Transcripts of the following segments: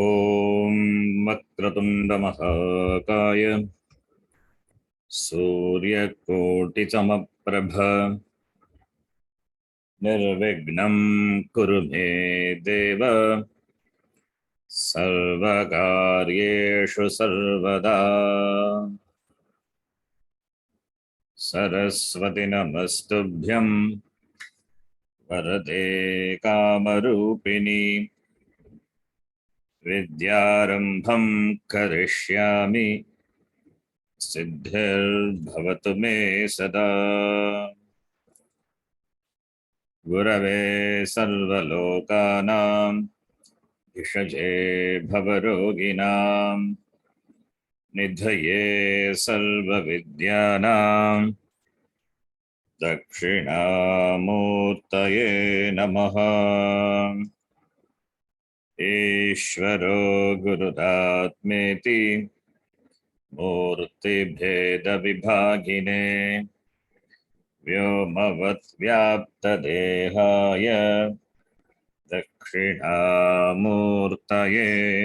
ॐ वक्रतुण्डमहाकाय सूर्यकोटिसमप्रभ निर्विघ्नं कुरु मे देव सर्वकार्येषु सर्वदा। सरस्वती नमस्तुभ्यं वरदे कामरूपिणी विद्यारम्भं करिष्यामि सिद्धिर्भवतु मे सदा। गुरवे सर्वलोकानां भिषजे भवरोगिणां निधये सर्वविद्यानां दक्षिणामूर्तये नमः। ईश्वरो गुरुरात्मेति मूर्तिभेदविभागिने व्योमवद्व्याप्तदेहाय दक्षिणामूर्तये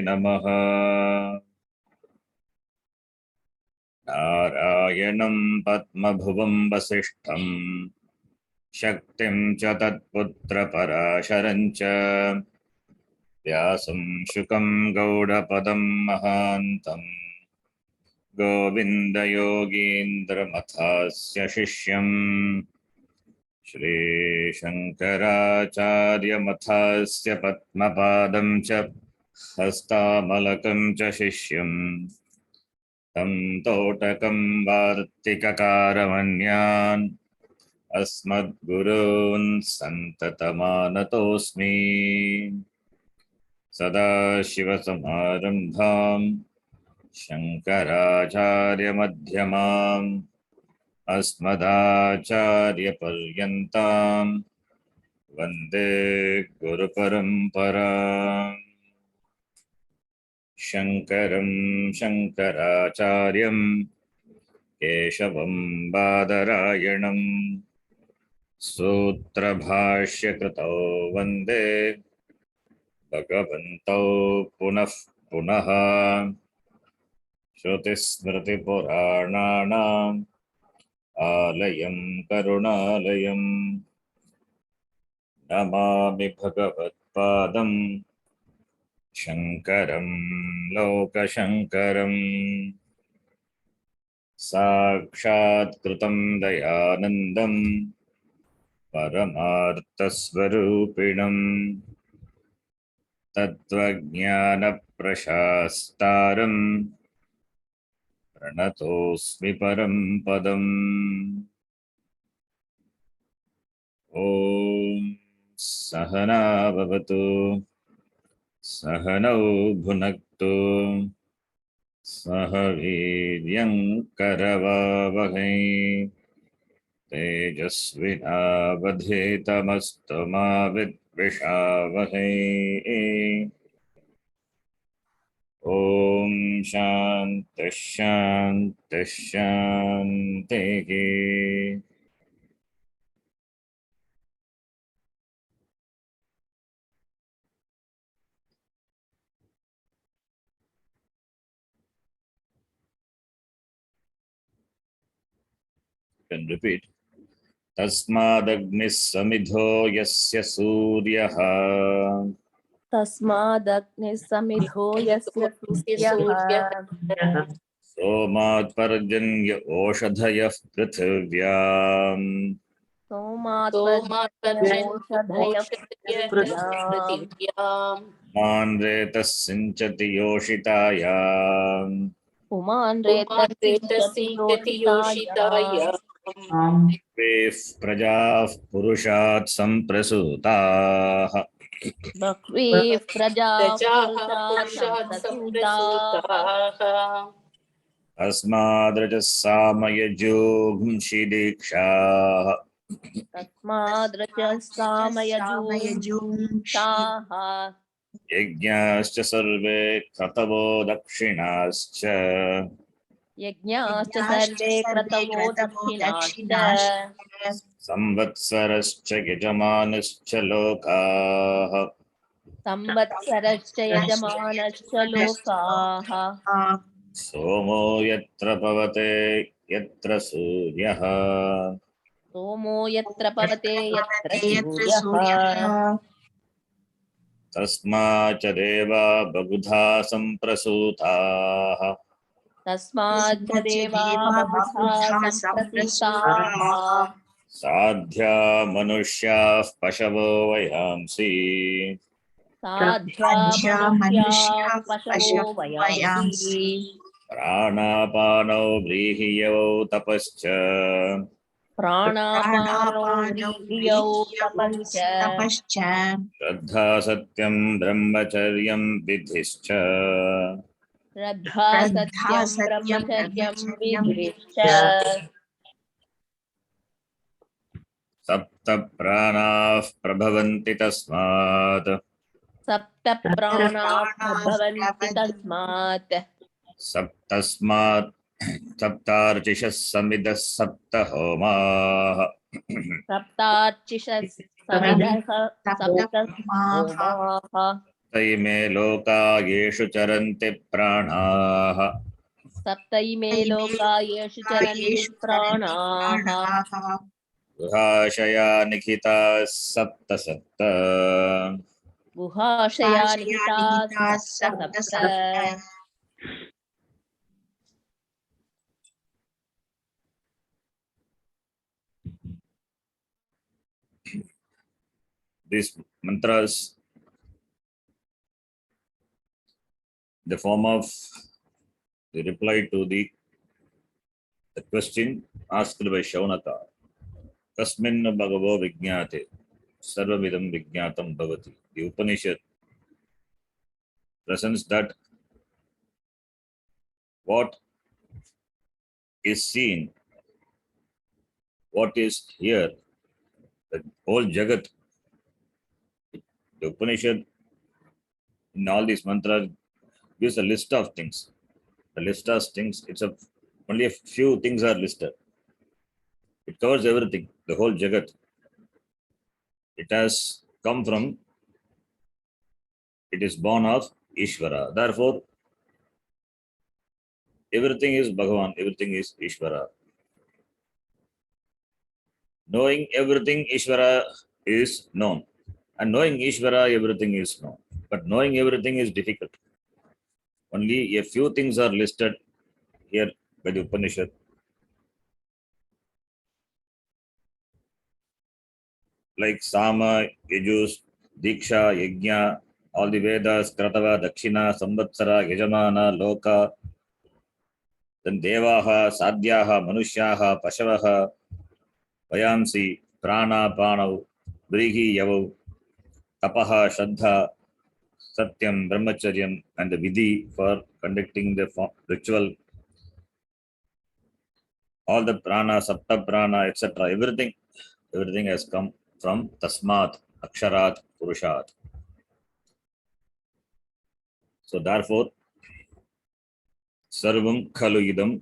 नमः। नारायणं पद्मभुवं वसिष्ठं शक्तिं च तत्पुत्रपराशरं च व्यासं शुकं गौडपदं महान्तं गोविन्दयोगीन्द्रमथास्य शिष्यं श्रीशङ्कराचार्यमथास्य पद्मपादं च हस्तामलकं च शिष्यं तं तोटकं वार्तिककारमन्यान् अस्मद्गुरून् सन्ततमानतोऽस्मि। सदाशिवसमारम्भां शङ्कराचार्यमध्यमाम् अस्मदाचार्यपर्यन्तां वन्दे गुरुपरम्पराम्। शङ्करं शङ्कराचार्यं केशवं बादरायणं सूत्रभाष्यकृतौ वन्दे भगवन्तौ पुनः पुनः। श्रुतिस्मृतिपुराणानाम् आलयं करुणालयं नमामि भगवत्पादं शङ्करं लोकशङ्करम्। साक्षात्कृतं दयानन्दं परमार्थस्वरूपिणं तत्त्वज्ञानप्रशास्तारं प्रणतोऽस्मि परं पदम्। ॐ सहना भवतु सहनौ भुनक्तु सह वीर्यं करवावहै तेजस्विनावधीतमस्तु मा विद्विषावहै। ॐ शान्तिः शान्तिः शान्तिः। Can repeat. तस्मादग्निः समिधो यस्य सूर्यः तस्मादग्निः समिधो यस्य सूर्यः सोमात् पर्जन्य ओषधयः पृथिव्याम् सोमात् पर्जन्योषधयः पृथिव्याम् मान् रेतः सिञ्चति योषितायाम् पुमान् रेतः सिञ्चति योषितायाम् वेः प्रजाः पुरुषात् सम्प्रसूताः बह्वीः प्रजाः पुरुषात् सम्प्रसूताः अस्माद्रजः सामयजोगुंषि दीक्षाः तस्माद्रजः सामयजूंषाः यज्ञाश्च सर्वे क्रतवो दक्षिणाश्च यज्ञाश्च सर्वे क्रतवो दक्षिणाश्च संवत्सरश्च यजमानश्च लोकाः संवत्सरश्च यजमानश्च लोकाः सोमो यत्र पवते यत्र सूर्यः सोमो यत्र पवते यत्र सूर्यः तस्माच्च देवा बहुधा सम्प्रसूताः तस्माच्च देवा बहुधा सम्प्रसूताः साध्या मनुष्याः पशवो वयांसि साध्या मनुष्याः पशवो वयांसि प्राणापानौ व्रीहियौ तपश्च प्राणापानौ व्रीह्यौ तपश्च श्रद्धा सत्यं ब्रह्मचर्यं विधिश्च श्रद्धा सत्यं ब्रह्मचर्यं विधिश्च सप्त प्राणाः प्रभवन्ति तस्मात् सप्त प्राणाः प्रभवन्ति तस्मात् तस्मात् सप्तार्चिषः समिदः सप्त होमाः सप्तार्चिषः समिधः सप्त होमाः तैमे लोका येषु चरन्ति प्राणाः सप्तैमे लोका येषु चरन्ति प्राणाः गुहाशया निखिताः सप्त सप्त गुहाशया निहिताः सप्त सप्त These mantras, the form of the reply to the question asked by Shaunaka. Kasmin bhagavo vijñāte sarvavidam vijñātam bhavati. The Upanishad presents that what is seen, what is here, the whole Jagat, the Upanishad in all these mantras gives a list of things. The list of things, only a few things are listed. It covers everything, the whole Jagat. It has come from, it is born of Ishvara. Therefore, everything is Bhagavan, everything is Ishvara. Knowing everything Ishvara is known. And knowing Ishvara, everything is known. But knowing everything is difficult. Only a few things are listed here by the Upanishad. Like Sama, Yajus, Diksha, Yajna, all the Vedas, Kratava, Dakshina, Samvatsara, Yajamana, Loka, then Devaha, Sadhyaha, Manushyaha, Pashavaha, Vayamsi, Prana, Panav, Vrihi, Yavav, Tapaha, Shraddha, Satyam, Brahmacharyam, and the Vidhi for conducting the ritual. All the prana, sapta prana, etc. Everything has come from Tasmat, Aksharat, Purushat. So therefore, Sarvam Khalu Idam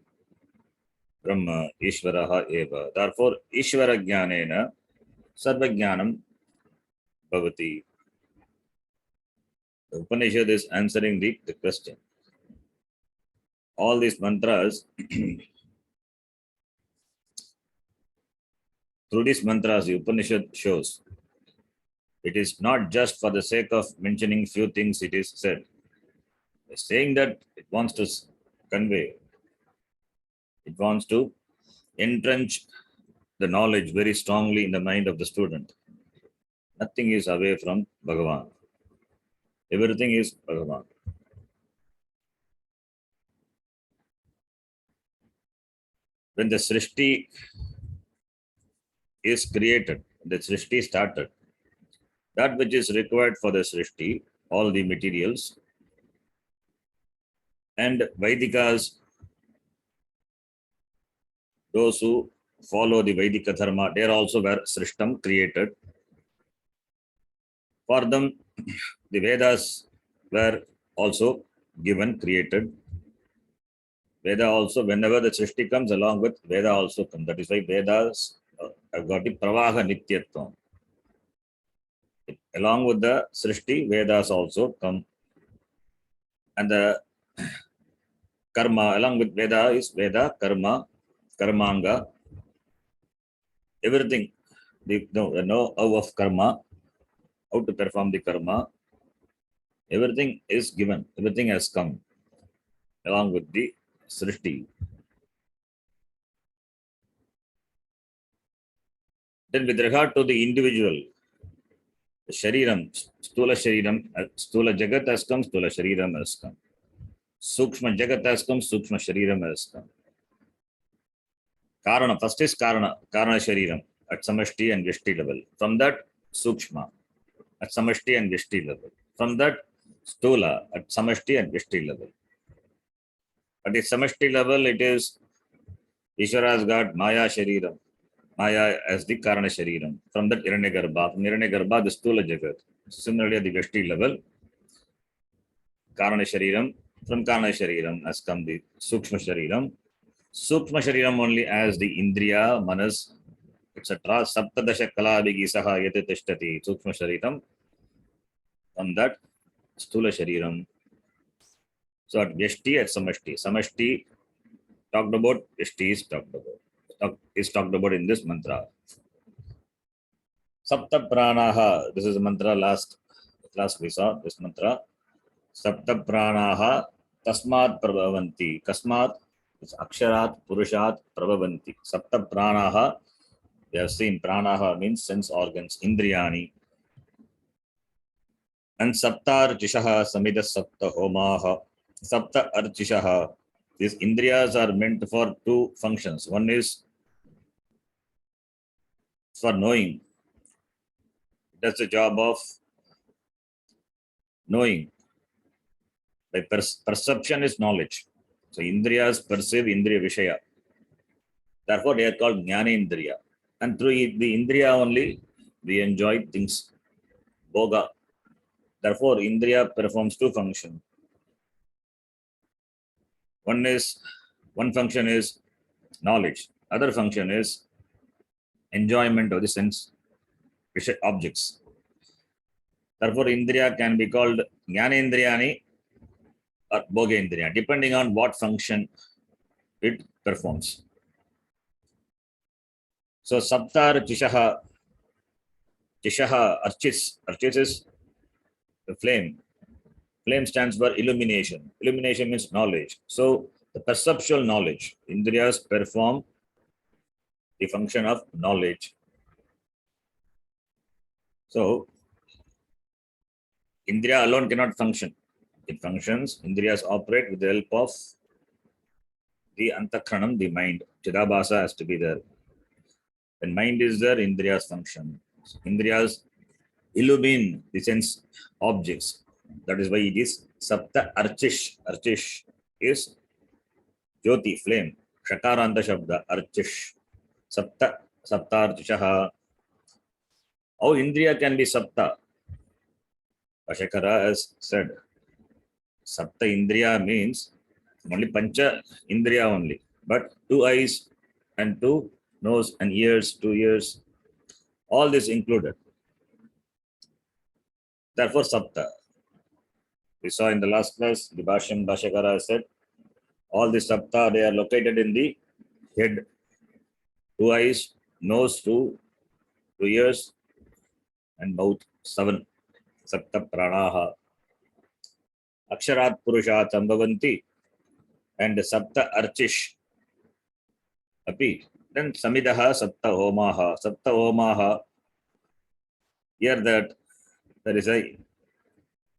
Brahma Ishvaraha Eva. Therefore, Ishvara Jnanena Sarva Jnanam Bhavati. The Upanishad is answering the question. All these mantras, through these mantras, the Upanishad shows it is not just for the sake of mentioning few things it is said. Saying that it wants to convey, it wants to entrench the knowledge very strongly in the mind of the student. Nothing is away from Bhagavan. Everything is Bhagavan. When the Srishti is created, the Srishti started, that which is required for the Srishti, all the materials, and Vaidikas, those who follow the Vaidika Dharma, they are also were Srishtam created. For them, the Vedas were also given, created. Veda also, whenever the Srishti comes along with Veda also comes. That is why Vedas have got the Pravaha Nityatvam. Along with the Srishti, Vedas also come. And the karma, along with Veda is Veda, karma, karmanga, everything. The know of karma, how to perform the karma, everything is given, everything has come along with the Srishti. Then with regard to the individual, the Shariram, Stula Jagat has come, Stula Shariram has come. Sukshma Jagat has come, Sukshma Shariram has come. Karana, first is Karana Shariram at Samashti and Vyashti level. From that, Sukshma at Samashti and Vyashti level. From that, Stula at Samashti and Vyashti level. At the Samashti level, it is Ishvara has got Maya Shariram, Maya as the Karana Shariram. From that, Hiranyagarbha. From Hiranyagarbha, the Stula Jagat. Similarly, at the Vyashti level, Karana Shariram. From Karana Shariram has come the Sukshma Shariram. Sukshma Shariram only as the Indriya, Manas, etc. Saptadasha Kalabhigi Saha Yate Tishtati Sukshma Shariram. From that, Stula Shariram. So at Vyashti, at Samashti. Samashti talked about, Vyashti is talked about in this mantra. Sapta Pranaha. This is a mantra last class we saw this mantra. Sapta Pranaha Tasmat Prabhavanti. Kasmat is Aksharat Purushat Prabhavanti. Sapta Pranaha. We have seen Pranaha means sense organs, Indriyani. And Sapta Archishaha Samida Sapta Homaha. Sapta Archishaha. These Indriyas are meant for two functions. One is for knowing. It does the job of knowing. By perception is knowledge. So Indriyas perceive Indriya Vishaya. Therefore, they are called Jnana Indriya. And through the Indriya only, we enjoy things. Bhoga. Therefore, Indriya performs two functions. One function is knowledge. Other function is enjoyment of the sense objects. Therefore, Indriya can be called Jnana Indriyani or Bhoga Indriya, depending on what function it performs. So, Saptar Chishaha, Archis is the flame. Flame stands for illumination. Illumination means knowledge. So, the perceptual knowledge, Indriyas perform the function of knowledge. So, Indriya alone cannot function. It functions, Indriyas operate with the help of the Antakranam, the mind. Chidabhasa has to be there. When mind is there, Indriyas function. Indriyas illumine the sense objects. That is why it is Sapta Archish. Archish is Jyoti, flame. Shakaranta Shabda, Archish. Sapta Archishaha. How Indriya can be Sapta? Ashakara has said, Sapta Indriya means only Pancha Indriya only, but two eyes and two nose and ears, 2 ears, all this included. Therefore, Sapta. We saw in the last class, the Bhashakara said, all the Sapta, they are located in the head, 2 eyes, nose, 2 ears, and mouth, 7. Sapta Pranaha. Aksharat Purushat Ambhavanti and Sapta Archish. Api. Then Samidaha Sapta Homaha. Sapta Homaha. Here that there is an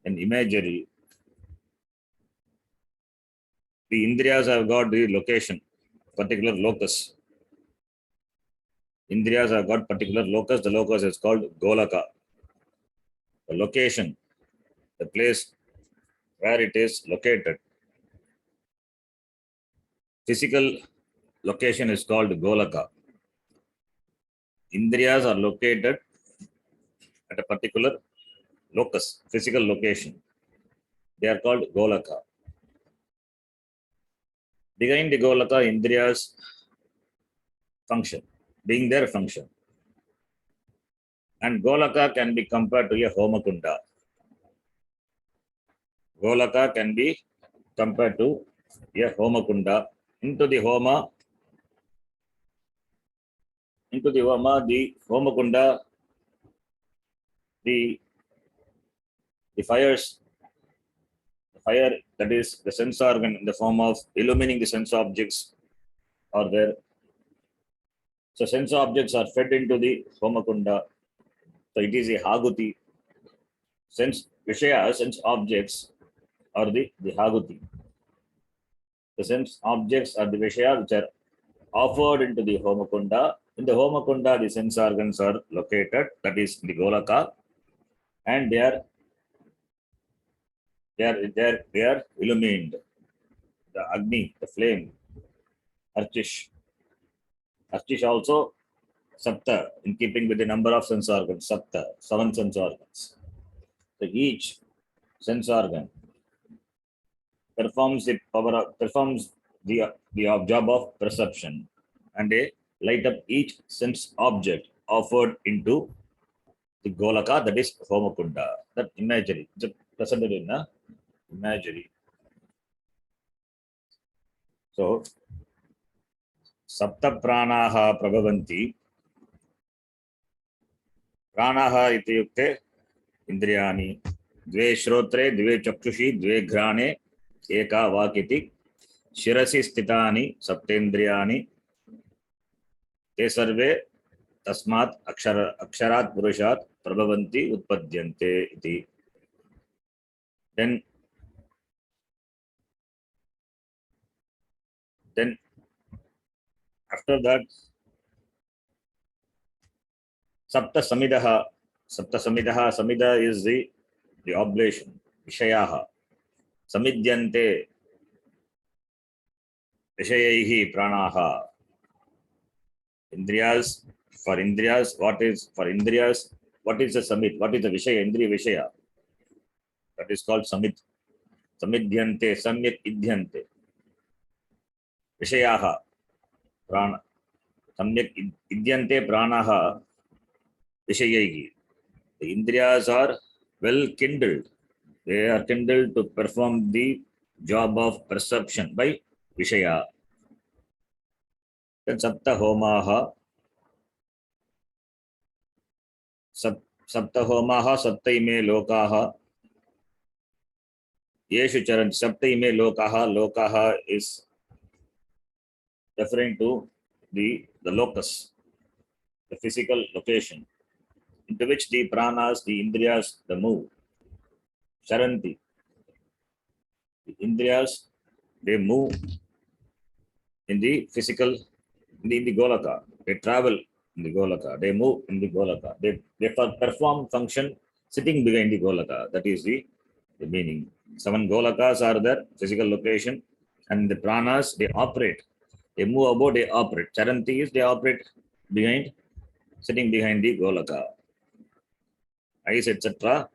imagery. The Indriyas have got the location, particular locus. Indriyas have got particular locus. The locus is called Golaka. The location, the place where it is located. Physical location is called Golaka. Indriyas are located at a particular locus, physical location. They are called Golaka. Behind the Golaka, Indriyas function, being their function. And Golaka can be compared to a Homakunda. Golaka can be compared to a Homakunda. Into the Homa, the Homakunda, the fires, the fire, that is the sense organ in the form of illumining the sense objects are there. So sense objects are fed into the Homakunda. So it is a Haguti. Sense Vishaya, sense objects are the Haguti. The sense objects are the Vishaya which are offered into the Homakunda. In the Homakunda, the sense organs are located, that is the Golaka, and they are illumined. The Agni, the flame, Archish. Archish also Sapta, in keeping with the number of sense organs, Sapta, 7 sense organs. So each sense organ performs the job of perception, and they light up each sense object offered into the Golaka, that is Homakunda. That imagery, it's presented in a imagery. So Sapta Pranaha Prabhavanti. Pranaha ityukte Indriyani. Dve Shrotre, Dve Chakchushi, Dve Grane, Eka Vakiti, Shirasi Stitani, Saptendriyani, Te Sarve Tasmat Aksharat Purushat Prabhavanti Utpadyante iti. Then after that, Sapta Samidaha. Samida is the oblation. Vishayaha. Samidyante Vishayaihi Pranaha. Indriyas, what is the Samit? What is the Vishaya? Indriya Vishaya. That is called Samit. Samidhyante, Samyat Idhyante. Vishayaha. Prana. Samyak Idhyante Pranaha Vishayaihi. The Indriyas are well kindled. They are kindled to perform the job of perception by Vishaya. Then Sapta Homaha. Sapta Homaha, Sapta ime Lokaha. Yeshu Charan, Sapta ime Lokaha. Lokaha is referring to the locus, the physical location, into which the pranas, the indriyas, the move. Charanti. The indriyas, they move in the physical, in the Golaka. They travel in the Golaka. They move in the Golaka. They perform function sitting behind the Golaka. That is the meaning. 7 Golakas are there, physical location, and the pranas, they operate. They move about, they operate. Charanti is they operate behind, sitting behind the Golaka. Eyes, etc.,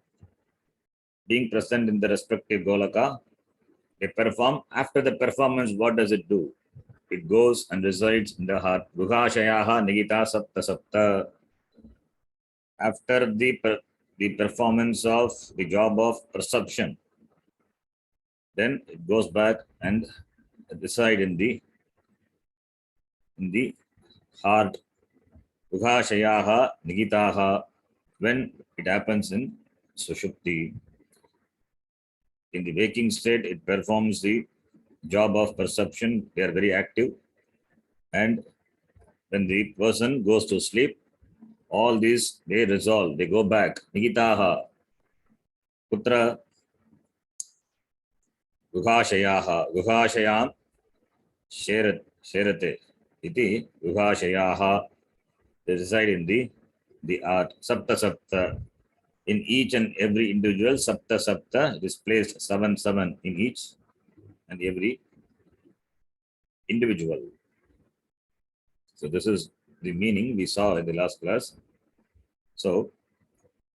being present in the respective Golaka, they perform. After the performance, what does it do? It goes and resides in the heart. Guhashayaha Nigita Sapta Sapta. After the performance of the job of perception, then it goes back and reside in the heart. Guhashayaha Nigitaha. When it happens in Sushupti, in the waking state, it performs the job of perception. They are very active. And when the person goes to sleep, all these, they resolve, they go back. Nigitaha. Putra Guhashayaha. Guhashayam Sherate. Iti Guhashayaha. They reside in the art. Sapta Sapta. In each and every individual, Sapta Sapta, it is placed 7 in each and every individual. So this is the meaning we saw in the last class. So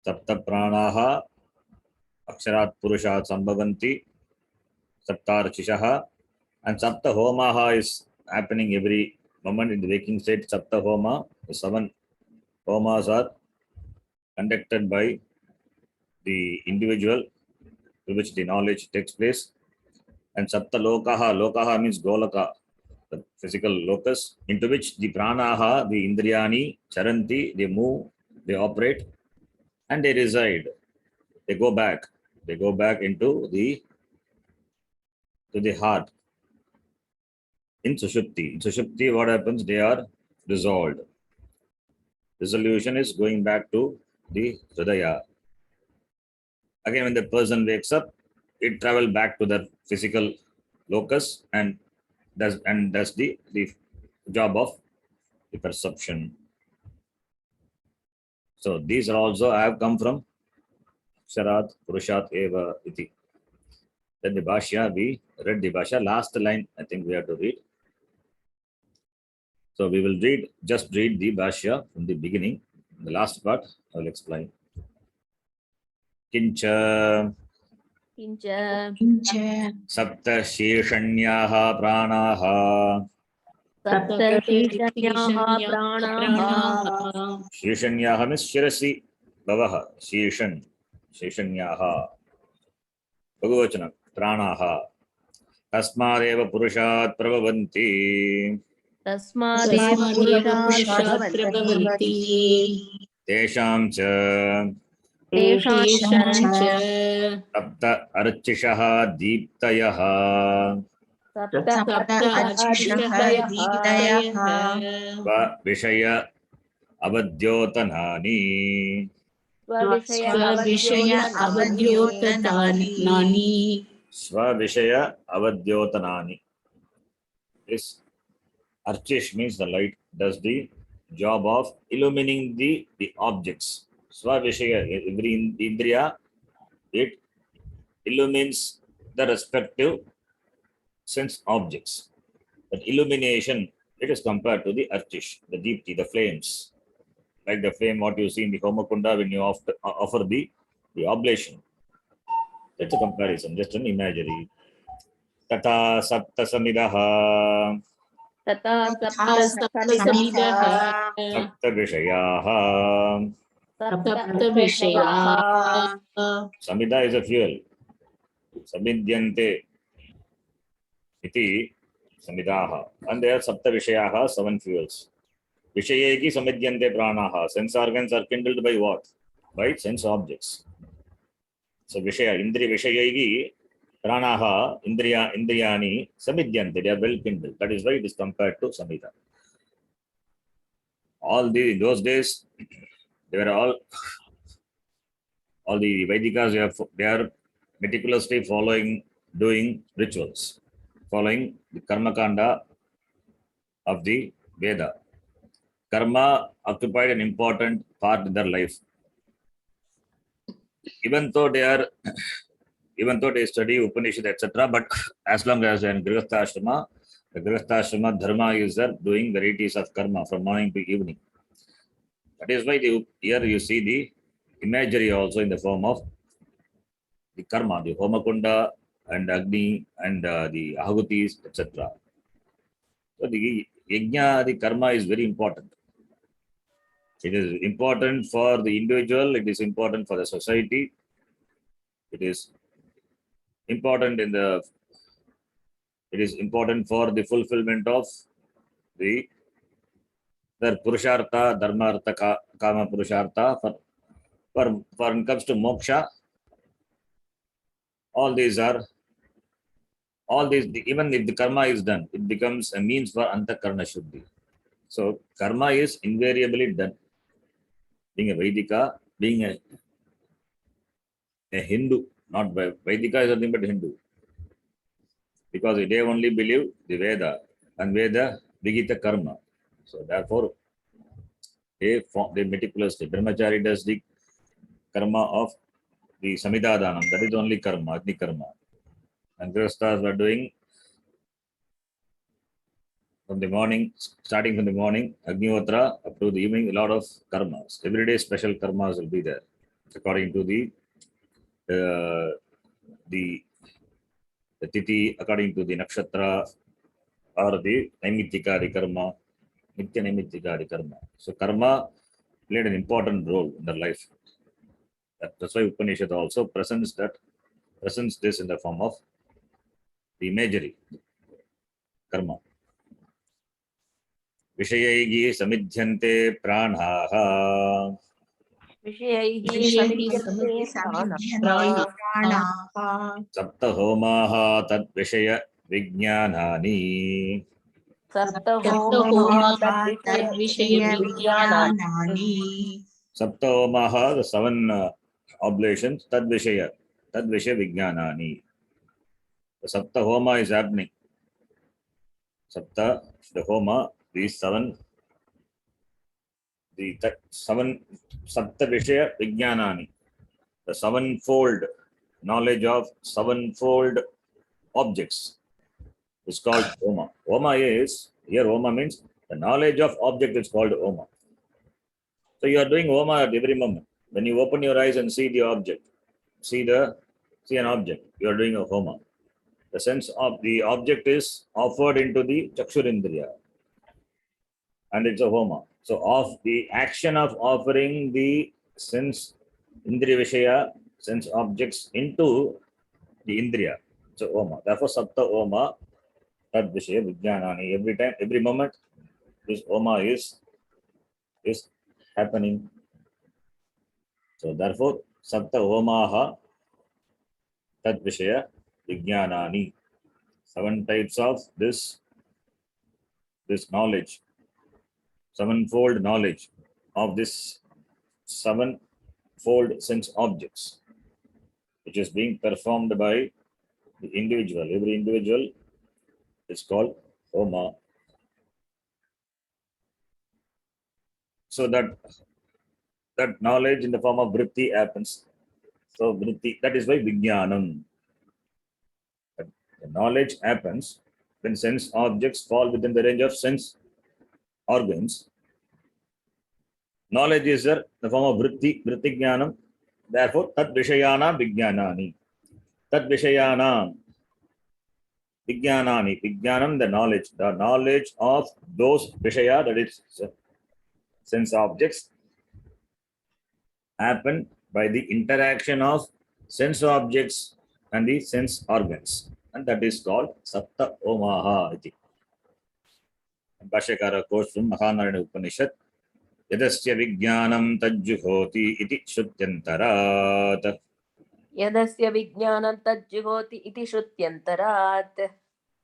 Sapta Pranaha Aksharat Purushat Sambhavanti Saptarchishaha, and Sapta Homaha is happening every moment in the waking state. Sapta Homa, the 7 Homas are conducted by the individual to which the knowledge takes place. And Sapta Lokaha, Lokaha means Golaka, the physical locus, into which the Pranaha, the Indriyani, Charanti, they move, they operate, and they reside. They go back. They go back into the heart. In Sushupti, what happens? They are dissolved. Dissolution is going back to the Hridaya. Again, when the person wakes up, it travels back to the physical locus and does the job of the perception. So these are also have come from Sharat Purushat Eva Iti. Then the Bhashya, we read the Bhashya. Last line, I think we have to read. So we will just read the Bhashya from the beginning. The last part, I will explain. Kincha Sapta Sheshanyaha Pranaha सप्तशीर्षण्याः प्राणाः Sheshanyaha means Shirasi Bhavaha Sheshanyaha Bhagavachana Pranaha Tasmadeva Purushat Prabhavanti तस्मादेव पुरुषात् प्रभवन्ति Tesham Cha तेषां च Sapta Archishaha Deeptayaha सप्त अतिशयः Va Vishaya Avadyotanani स्वविषय अवद्योतनानि Svavishaya Avadyotanani. This Archish means the light does the job of illumining the objects. Svavishaya, every Indriya, it illumines the respective sense objects. But illumination, it is compared to the Archish, the Deepti, the flames. Like the flame what you see in the Homakunda when you offer the oblation. That's a comparison, just an imagery. Tata Sapta Samidaha तथा सप्तसमिदः Sapta Vishayaha. सप्तविषयाः Samida is a fuel. Samidyante iti Samidaha. And there are Sapta Vishayaha, 7 fuels. Vishayeki Samidyante Pranaha. Sense organs are kindled by what? By sense objects. So Vishaya, Indriya Vishayeki Pranaha, Indriyani Samidyante. They are well kindled. That is why it is compared to Samida. In those days, they were all the Vedikas, they are meticulously doing rituals, following the Karma Kanda of the Veda. Karma occupied an important part in their life. Even though they study Upanishad, etc., but as long as they are in Grihastha Ashrama, the Grihastha Ashrama dharma is there doing varieties of karma from morning to evening. That is why here you see the imagery also in the form of the karma, the Homakunda and Agni and the Ahutis, etc. So the yajna, the karma is very important. It is important for the individual, it is important for the society, it is important for the fulfillment of the Purushartha, Dharmartha, Kama Purushartha. For when it comes to moksha, all these, even if the karma is done, it becomes a means for Antakarna Shuddhi. So karma is invariably done. Being a Vedika, being a Hindu, not Vedika is nothing but Hindu. Because they only believe the Veda and Veda Vigita Karma. So therefore, they meticulously, Brahmachari does the karma of the Samidadhanam, that is only karma, Agni Karma. And Grihasthas were doing from the morning, starting from the morning, Agnihotra up to the evening, a lot of karmas. Every day special karmas will be there, according to the Tithi, according to the Nakshatra or the Naimittikari karma, Nitya Naimittikari karma. So karma played an important role in their life. That's why Upanishad also presents this in the form of the imagery, karma. Vishayaihi samidhyante pranaha विषयैः विषयैः समिध्यन्ते समिध्यन्ते प्राणाः प्राणाः sapta homaha tad vishaya vijnanani. सप्तहोमाः सप्तहोमाः तद्विषयविज्ञानानि तद्विषयविज्ञानानि Sapta homaha, the 7 oblations, tad vishaya vijnanani. The sapta homa is happening. Sapta, the homa, these 7, the 7 sapta vishaya vijnanani, the 7-fold knowledge of 7-fold objects is called homa. Homa is, here homa means the knowledge of object is called homa. So you are doing homa at every moment. When you open your eyes and see the object, see an object, you are doing a homa. The sense of the object is offered into the chakshurindriya, and it's a homa. So of the action of offering the sense indriya vishaya, sense objects into the indriya, so homa. Therefore sapta homa tad vishaya vijnanani. Every time, every moment, this homa is happening. So therefore sapta homaha tad vishaya vijnanani. 7 types of this knowledge, 7-fold knowledge of this 7-fold sense objects, which is being performed by the individual. Every individual is called homa. So that knowledge in the form of vritti happens. So vritti, that is why vijnanam. The knowledge happens when sense objects fall within the range of sense organs. Knowledge is there in the form of vritti jnanam. Therefore, tat vishayana vijnanani. Tat vishayana vijnanani. Vijnanam, the knowledge of those vishaya, that is sense objects, happen by the interaction of sense objects and the sense organs, and that is called sapta omaha iti. Bhashyakara quotes from Mahanarayana Upanishad, yadasya vijnanam tajjuhoti iti shruttyantarat. यदस्य विज्ञानं तज्जुहोति इति श्रुत्यन्तरात्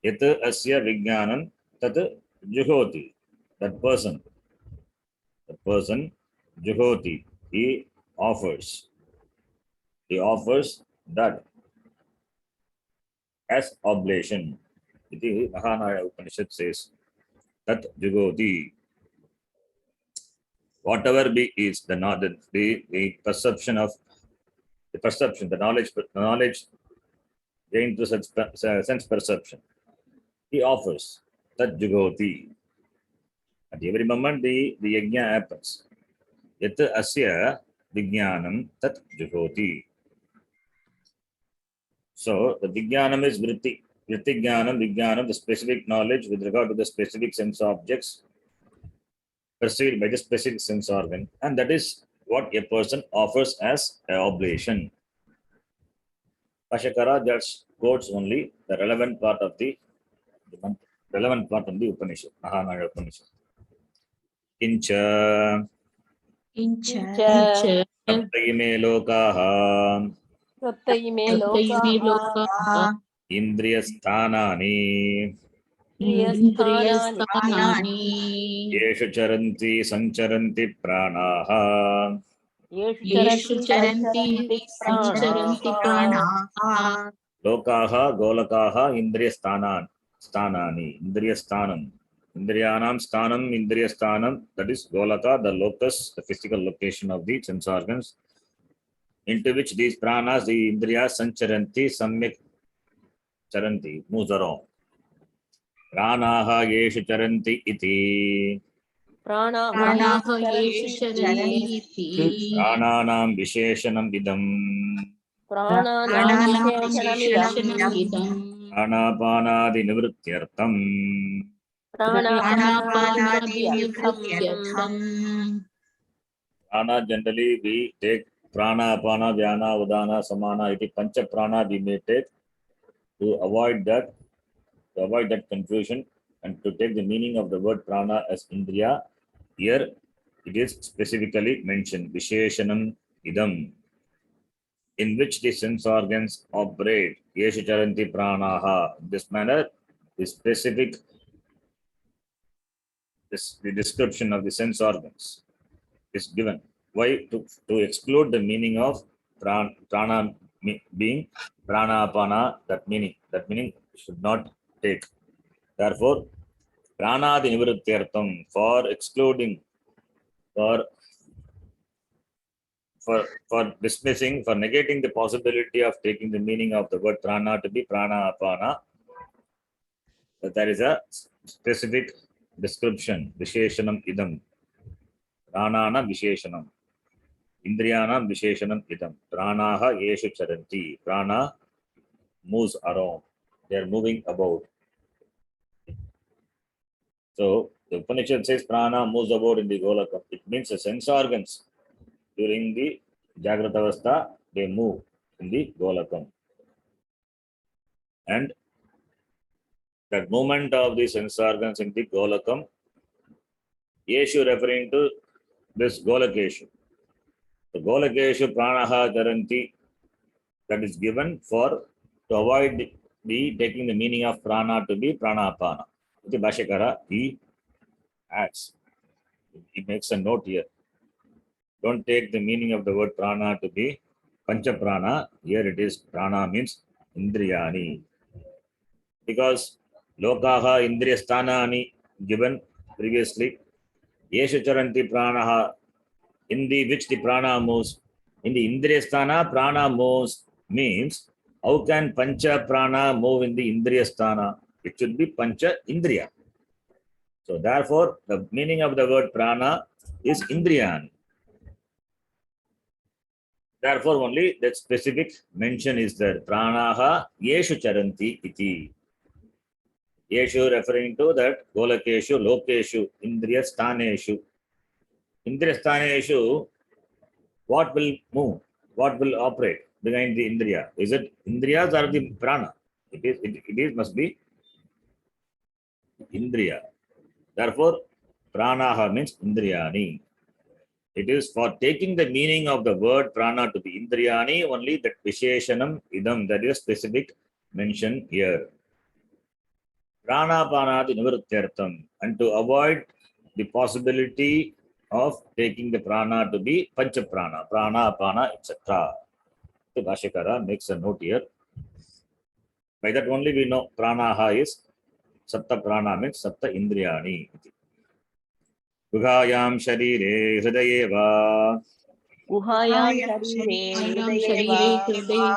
Yat asya vijnanam tat juhoti. That person juhoti, he offers that as oblation. Iti Mahanarayana Upanishad says, tat juhoti. Whatever be is the perception, the knowledge gained through such sense perception, he offers tat jugoti. At every moment the yajna happens. Yat asya vijnanam tat jugoti. So the vijnanam is vritti jnanam, the specific knowledge with regard to the specific sense objects perceived by the specific sense organ, and that is what a person offers as an oblation. Bhashyakara just quotes only the relevant part of the Upanishad, Mahanarayana Upanishad. Kincha किञ्च किञ्च saptaime lokaha सप्त इमे सप्तैमे लोकाः लोकाः indriyasthanani इन्द्रियस्थानानि इन्द्रियस्थानानि yeshu charanti sancharanti pranaha. येषु येषु चरन्ति चरन्ति सञ्चरन्ति सञ्चरन्ति प्राणाः प्राणाः Lokaha golakaha sthanani, indriyasthanam. Indriyanam sthanam, that is golaka, the locus, the physical location of the sense organs, into which these pranas, the indriyas, sancharanti, samyak charanti, moves around. Pranaha yeshu charanti iti. प्राणाः प्राणाः येषु येषु चरन्ति चरन्ति इति Prananam visheshanam idam. प्राणानां प्राणानां विशेषणमिदम् विशेषणमिदम् Pranapanadi nivrityartham. प्राणापानादिव्यर्थम् प्राणापानादिनिवृत्त्यर्थम् Prana generally we take prana, apana, dhyana, udana, samana, iti pancha prana we may take to avoid that confusion and to take the meaning of the word prana as indriya. Here it is specifically mentioned, Visheshanam idam, in which the sense organs operate, Yeshu charanti pranaha. In this manner, the specific, the description of the sense organs is given. Why? To exclude the meaning of prana being pranapana, that meaning should not take. Therefore, pranadi nivrittyartham, for excluding, for dismissing, for negating the possibility of taking the meaning of the word prana to be prana apana, that there is a specific description, visheshanam idam, pranana visheshanam, indriyanam visheshanam idam, pranaha yeshu charanti, prana moves around, they are moving about. So the Upanishad says prana moves about in the golaka. It means the sense organs during the Jagrata Avastha, they move in the golakam. And that movement of the sense organs in the golakam, Yeshu referring to this golakeshu. The golakeshu pranaha charanti, that is given for to avoid the taking the meaning of prana to be pranapana. The Bhashakara, he adds, he makes a note here. Don't take the meaning of the word prana to be pancha prana. Here it is prana means indriyani. Because lokaha indriya sthanani given previously, yeshu charanti pranaha, in the which the prana moves. In the indriya sthana, prana moves means how can pancha prana move in the indriya sthana? It should be pancha indriya. So therefore, the meaning of the word prana is indriyan. Therefore, only that specific mention is there. Pranaha yeshu charanti iti. Yeshu referring to that golakeshu, lokeshu, indriya sthaneshu. Indriya sthaneshu, what will move? What will operate behind the indriya? Is it indriyas or the prana? It must be indriya. Therefore, pranaha means indriyani. It is for taking the meaning of the word prana to be indriyani, only that visheshanam idam, that is specific mention here. Pranapanadi nivrittyartham, and to avoid the possibility of taking the prana to be pancha prana, prana, apana, etc. The Bhashakara makes a note here. By that only we know pranaha is satta prana means satta indriyani. Guhayam sharire hridaye va गुहायां शरीरे हृदये वा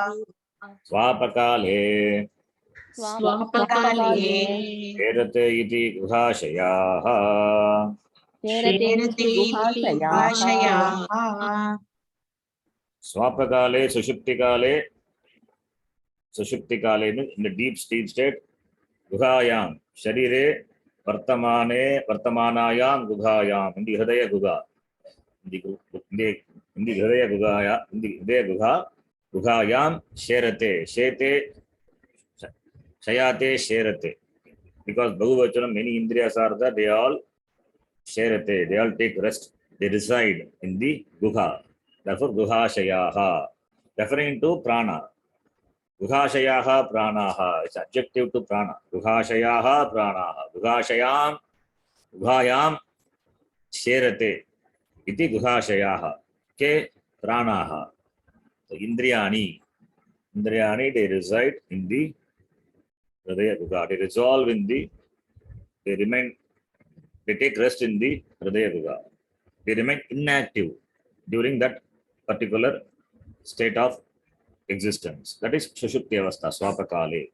swapakale स्वापकाले erate iti guhashayaha. चेरते इति गुहाशयाः Swapakale, sushuptikale means in the deep sleep state. Guhayam, sharire, vartamanayam guhayam, in the hridaya guha. In the hridaya guhaya, in the hridaya guha, guhayam, sherate, shayate, sherate. Because Bhagavachanam, many indriyas are there, they all sherate, they all take rest, they reside in the guha. Therefore, guhashayaha, referring to prana. Guhashayaha pranaha, it's adjective to prana. Guhashayaha pranaha, guhayam sherate, iti guhashayaha, ke pranaha. So, indriyani, they reside in the hridaya guha, they resolve in the, they take rest in the hridaya guha. They remain inactive during that particular state of existence. That is Sushupti Avastha, Swapakale.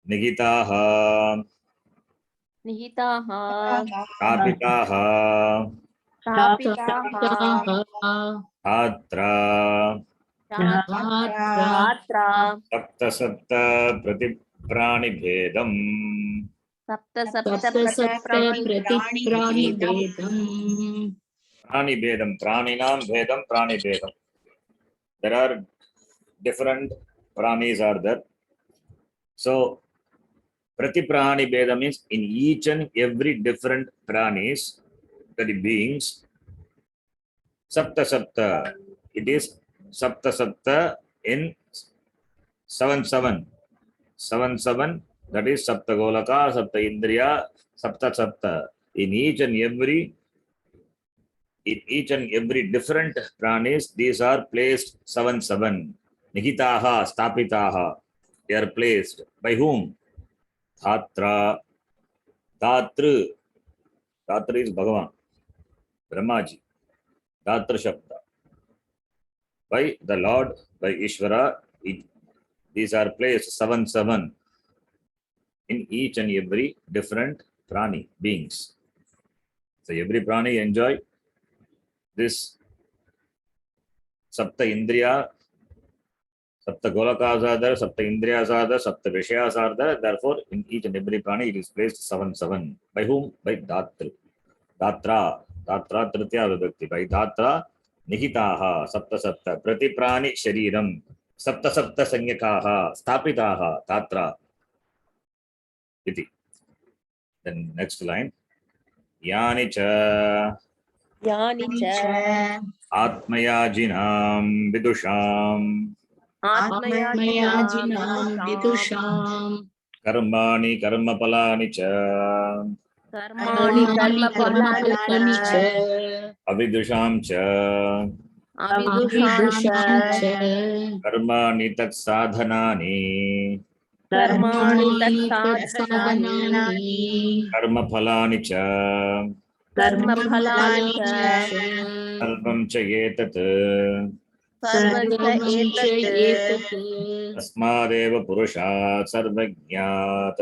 Nigitaha, निहिताः Tapitaha, स्थापिताः Atra, गात्रा Sapta Sapta Pratiprani Bhedam, सप्त सप्त सप्त सप्त प्रतिप्राणि प्रतिप्राणिभेदम् Prani Bedam, Praninam Bedam, Prani Bedam. There are different pranis are there. So, Prati Prani Bedam means in each and every different pranis, that is beings, Sapta Sapta. It is Sapta Sapta in 7 7. 7 7. That is Sapta Golaka, Sapta Indriya, Sapta Sapta. In each and every different pranis, these are placed 7 7. Nihitaha, Stapitaha. They are placed. By whom? Dhatra. Dhatru. Dhatra is Bhagavan. Brahmaji. Dhatra Shabda. By the Lord, by Ishvara, these are placed 7 7 in each and every different prani, beings. So every prani enjoy this Sapta Indriya, Sapta Golakas are there, Sapta Indriyas are there, Sapta Vishayas are there. Therefore, in each and every prani, it is placed 7 7. By whom? By Dhatra. Dhatra. Dhatra Tritya Vibhakti. By Dhatra, Nihitaha, Sapta Sapta, Prati Prani Shariram, Sapta Sapta Sanyakaha, Stapitaha, Dhatra. Iti. Then next line. Yani cha यानि च Atmayajinam Vidusham आत्मयाजिनां विदुषां Karmani Karmapalani cha कर्माणि कर्माणि कर्मफलानि कर्मफलानि च च Avidusham cha अविदुषां अविदुषां च च Karmani Tat Sadhanani कर्माणि कर्माणि तत्साधनानि तत्साधनानि Karmapalani cha कर्मफलानि च कर्मफलानि च Sarvam cha Yetat सर्वं च सर्वं च एतत् एतत् Tasmadeva Purushat Sarvajnat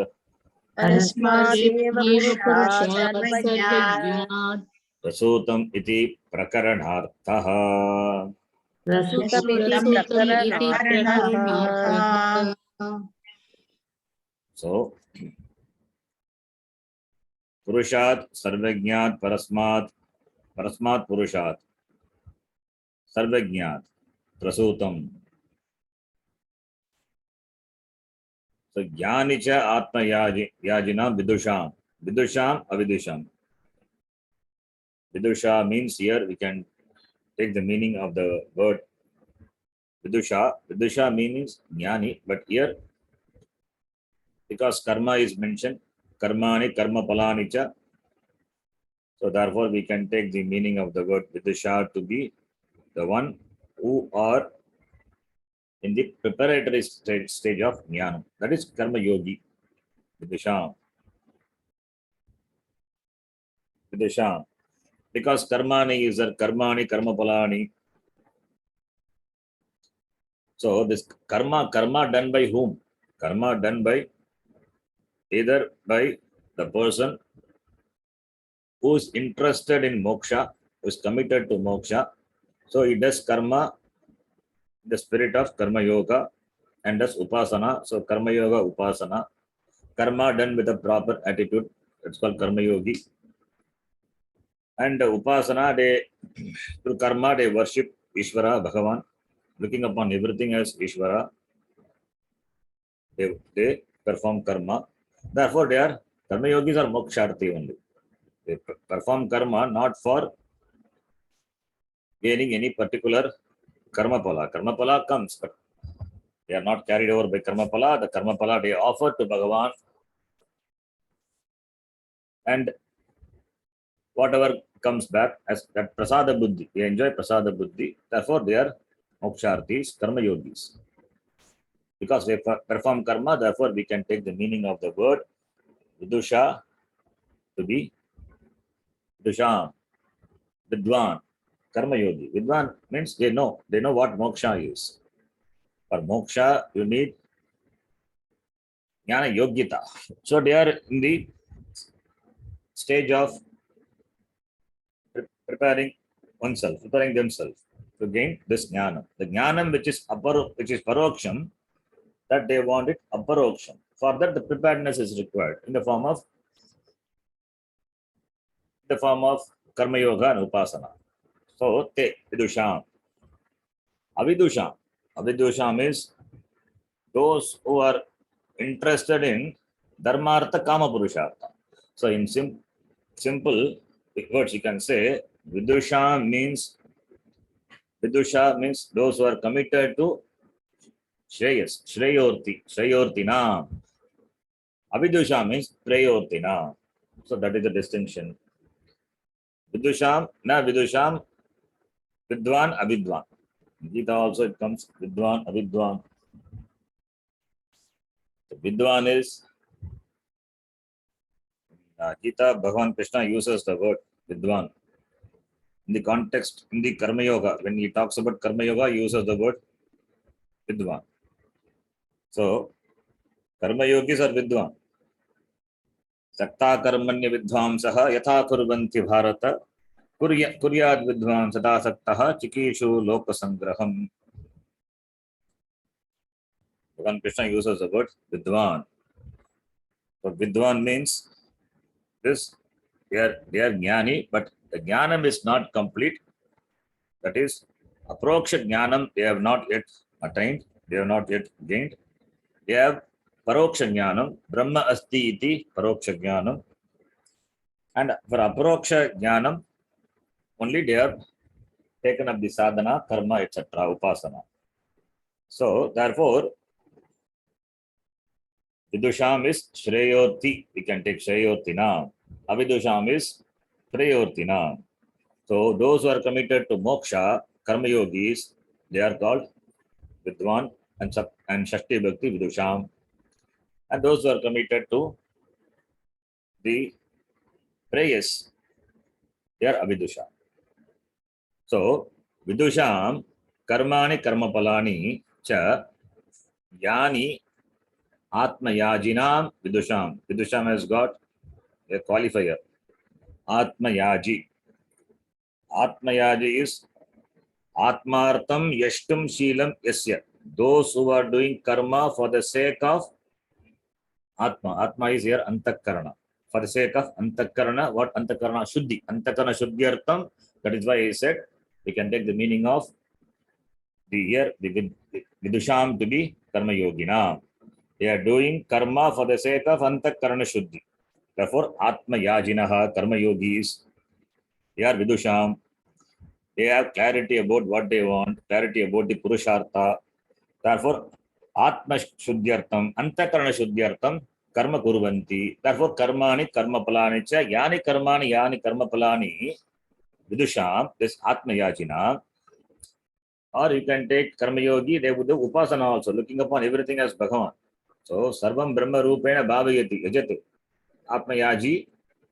तस्मादेव परस्मादेव पुरुषात् पुरुषात् सर्वज्ञात् सर्वज्ञात् Prasutam iti Prakaranarthaha. प्रस्तुतमिति प्रस्तुतम् इति प्रकरणार्थः प्रकरणार्थः So, Purushat, Sarvajnat, Parasmat Purushat, Sarvajnat, Prasutam. So, Jnanicha Atma Yajina Vidusham. Vidusham, Avidusham. Vidusha means here we can take the meaning of the word Vidusha. Vidusha means Jnani, but here because karma is mentioned, Karmani, Karma Palanicha. So, therefore, we can take the meaning of the word Vidusha to be the one who are in the preparatory stage of Jnana. That is Karma Yogi. Vidusha. Vidusha. Because Karmani is a Karmani, Karma Palani. So, this karma done by whom? Karma done by either by the person who is interested in moksha, who is committed to moksha. So, he does karma, the spirit of Karma Yoga, and does Upasana. So, Karma Yoga, Upasana. Karma done with a proper attitude. That's called Karma Yogi. And Upasana, through karma, they worship Ishvara, Bhagavan, looking upon everything as Ishvara. They perform karma. Therefore, they are Karma Yogis are moksharthi only. They perform karma not for gaining any particular karma pala. Karma pala comes, but they are not carried over by karma pala. The karma pala they offer to Bhagavan, and whatever comes back as that prasada buddhi, they enjoy prasada buddhi. Therefore, they are moksharthis, karma yogis. Because they perform karma, therefore we can take the meaning of the word vidusha to be vidusha, vidwan, karma yogi. Vidwan means they know what moksha is. For moksha, you need jnana yogyata. So they are in the stage of preparing oneself, preparing themselves to gain this jnana. The jnanam which is paroksham, that they want it aparoksham. For that, the preparedness is required in the form of karma yoga and upasana. So, te vidusham. Avidusham. Avidusham is those who are interested in dharmartha kama purushartha. So, in simple words, you can say vidusha means those who are committed to shreyas, shreyortina. Avidusha means preyortina. So that is the distinction. Vidusham, na vidusham, vidwan, avidwan. Gita also it comes vidwan, avidwan. So vidwan is Gita, Bhagavan Krishna uses the word vidwan. In the context, in the Karma Yoga, when he talks about Karma Yoga, he uses the word vidwan. So, Karma Yogis are vidwan. Sakta karmanya vidvamsaha yatha kurvanti bharata kuryad vidvan sada saktaha chikishu loka sangraham. Bhagavan Krishna uses the word vidwan. So, vidwan means this, they are jnani, but the jnanam is not complete. That is, aproksha jnanam they have not yet attained, they have not yet gained. They have paroksha jnanam, brahma asti iti paroksha jnanam. And for aproksha jnanam, only they have taken up the sadhana, karma, etc., upasana. So, therefore, vidusham is shreyorti. We can take shreyortina. Avidusham is preyortina. So, those who are committed to moksha, karma yogis, they are called vidwan and shashti bhakti vidusham. And those who are committed to the prayers, they are avidusham. So, vidusham karmani karmapalani cha yani atmayajinam vidusham. Vidusham has got a qualifier. Atmayaji. Atmayaji is atmartam yashtum shilam yasya. Those who are doing karma for the sake of Atma. Atma is here antakarana. For the sake of antakarana, what antakarana? Shuddhi. Antakarana shuddhyartam. That is why he said we can take the meaning of the here, the vidusham to be karma yogina. They are doing karma for the sake of antakarana shuddhi. Therefore, atma yajinaha karma yogis, they are vidusham. They have clarity about what they want, clarity about the purushartha. Therefore, atma shuddhyartam, antakarana shuddhyartam, karma kurvanti. Therefore, karmani karma palani cha, yani karma palani, vidusham, this atma yajina. Or you can take karma yogi, they would do upasana also, looking upon everything as Bhagavan. So, sarvam brahma rupena bhavayati, yajati. Atma yaji,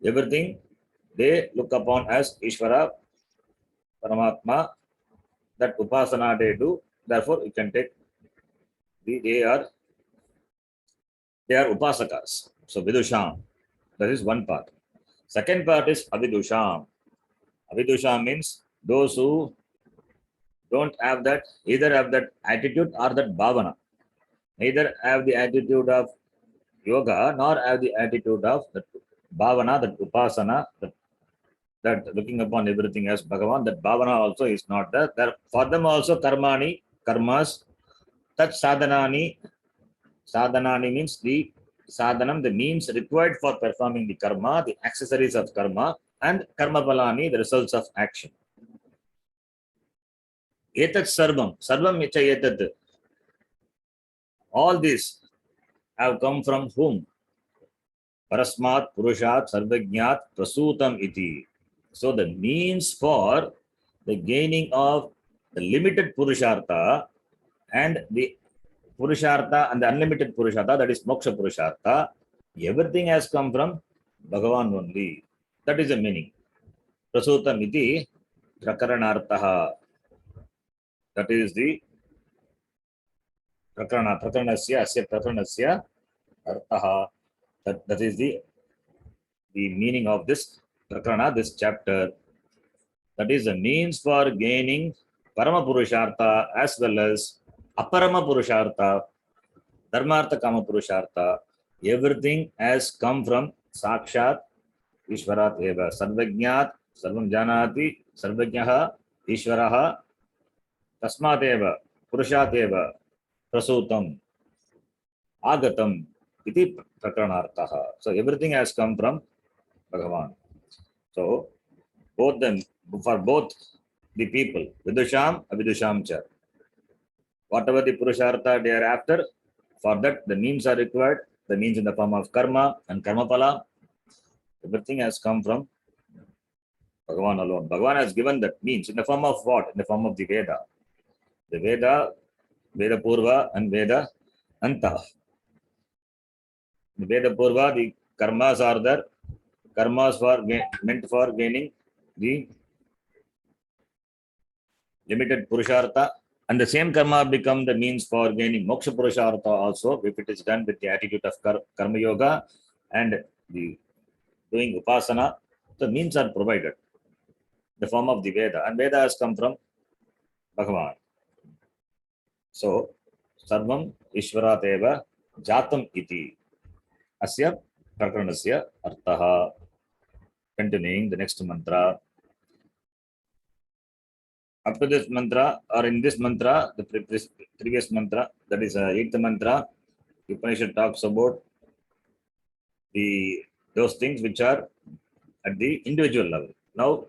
everything they look upon as Ishvara, Paramatma, that upasana they do. Therefore, you can take they are upasakas. So vidusham, that is one part. Second part is avidusham. Avidusham means those who don't have that, either have that attitude or that bhavana. Neither have the attitude of yoga nor have the attitude of that bhavana, that upasana, that looking upon everything as Bhagavan, that bhavana also is not there. For them also karmani, karmas, that sadhanani. Sadhanani means the sadhanam, the means required for performing the karma, the accessories of karma, and karma balani, the results of action. Etat sarvam icha etat. All these have come from whom? Parasmat Purushat Sarvajnat Prasutam iti. So the means for the gaining of the limited Purushartha and the Purushartha and the unlimited Purushartha, that is Moksha Purushartha, everything has come from Bhagavan only. That is the meaning. Prasutam iti Prakaranarthaha. That is the Prakaranasya, Asya Prakaranasya Arthaha. That is the meaning of this Prakarana, this chapter. That is the means for gaining Parama Purushartha as well as Aparama Purushartha, Dharmartha Kama Purushartha. Everything has come from Sakshat Ishvarat Eva. Sarvajnat, Sarvam Janati, Sarvajnaha, Ishvaraha tasmateva purushateva prasutam agatam iti prakranarthaha. So everything has come from Bhagavan. So both them, for both the people, Vidusham, Avidusham cha. Whatever the Purushartha they are after, for that the means are required, the means in the form of karma and karma pala. Everything has come from Bhagavan alone. Bhagavan has given that means in the form of what? In the form of the Veda. The Veda, Veda Purva and Veda Anta. The Veda Purva, the karmas are there. Karmas meant for gaining the limited Purushartha. And the same karma become the means for gaining moksha purushartha also, if it is done with the attitude of karma yoga and the doing upasana. The means are provided, the form of the Veda, and Veda has come from Bhagavan. So, sarvam ishvarateva jatam iti asya prakranasya arthaha. Continuing the next mantra. Up to this mantra, or in this mantra, the previous mantra, that is 8th mantra, Upanishad talks about those things which are at the individual level. Now,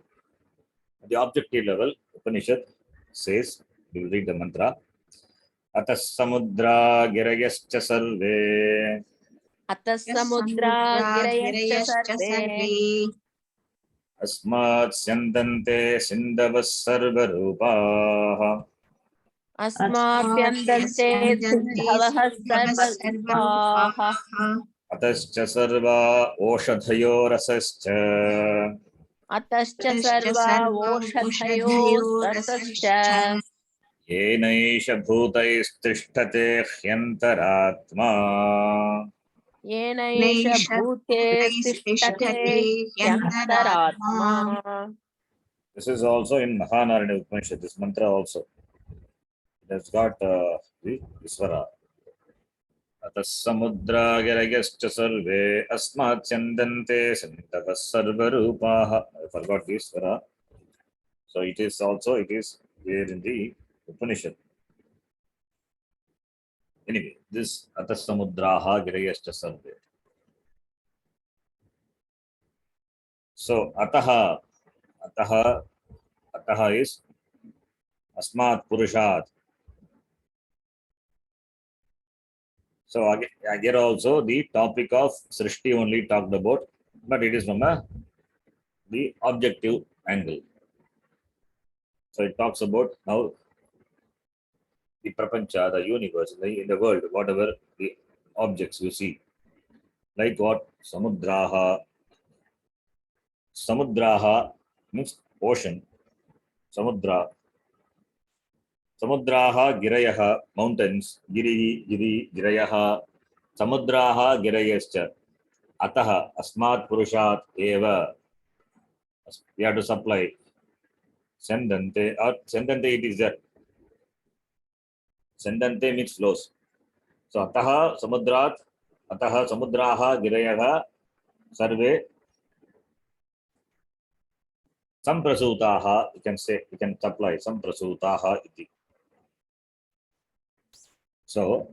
at the objective level, Upanishad says, we will read the mantra. Atas samudra girayascha sarve अतः समुद्रा गिरयश्च सर्वे अस्मात् स्यन्दन्ते सिन्धवः सर्वरूपाः अस्माभ्यन्दन्ते सिन्धवः सर्वरूपाः अतश्च सर्वा ओषधयो रसश्च अतश्च सर्वा ओषधयो रसश्च येनैष भूतैस्तिष्ठते ह्यन्तरात्मा येनैष भूते तिष्ठते ह्यन्तरात्मा. This is also in Mahanarana Upanishad, this mantra also. It has got the Isvara. Atas samudra girayascha sarve asmat chandante santavas sarvarupaha. I forgot this Isvara. So it is there in the Upanishad. Anyway, this atas samudraha girayascha sarve. So ataha is asmat purushat. So again, here also the topic of Srishti only talked about, but it is from the objective angle. So it talks about how the prapancha, the universe, in the world, whatever the objects you see, like what samudraha means ocean, samudraha girayaha, mountains, girayaha, samudraha girayascha, ataha asmat purushat eva. We have to supply sendante, or sendante it is there. Sendante means flows. So ataha samudraha girayaha sarve samprasutaha, we can supply samprasutaha iti. So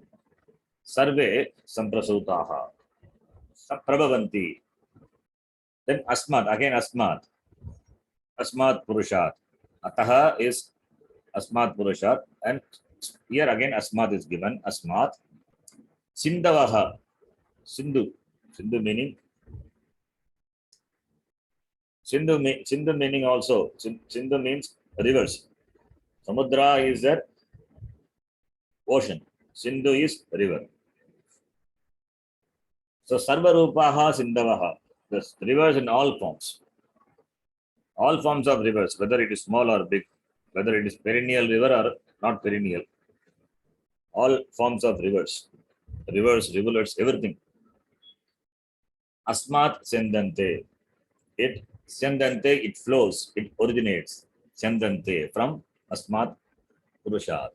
sarve samprasutaha prabhavanti. Then asmat, again asmat purushat. Ataha is asmat purushat, and here again asmat is given. Asmat sindavaha, Sindhu meaning Sindhu meaning also. Sindhu means rivers. Samudra is the ocean. Sindhu is river. So Sarvarupaha Sindavaha. The rivers in all forms. All forms of rivers, whether it is small or big, whether it is perennial river or not perennial. All forms of rivers, rivulets, everything. Asmat Sendante. It flows, it originates. Sendante from Asmat Purushat.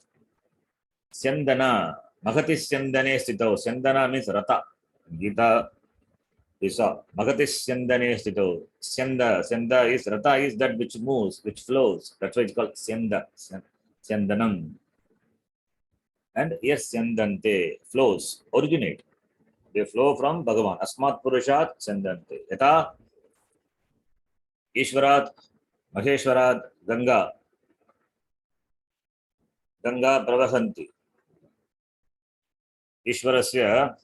Sendana, Mahati Sendane Stito. Sendana means Rata. Gita We saw Magati Syandane Stito. Syanda is Rata is that which moves, which flows. That's why it's called Syandanam. And yes, Syandante flows, originate. They flow from Bhagavan. Asmat Purushat Syandante. Yata Ishvarat, Maheshwarat, Ganga Pravahanti. Ishwarasya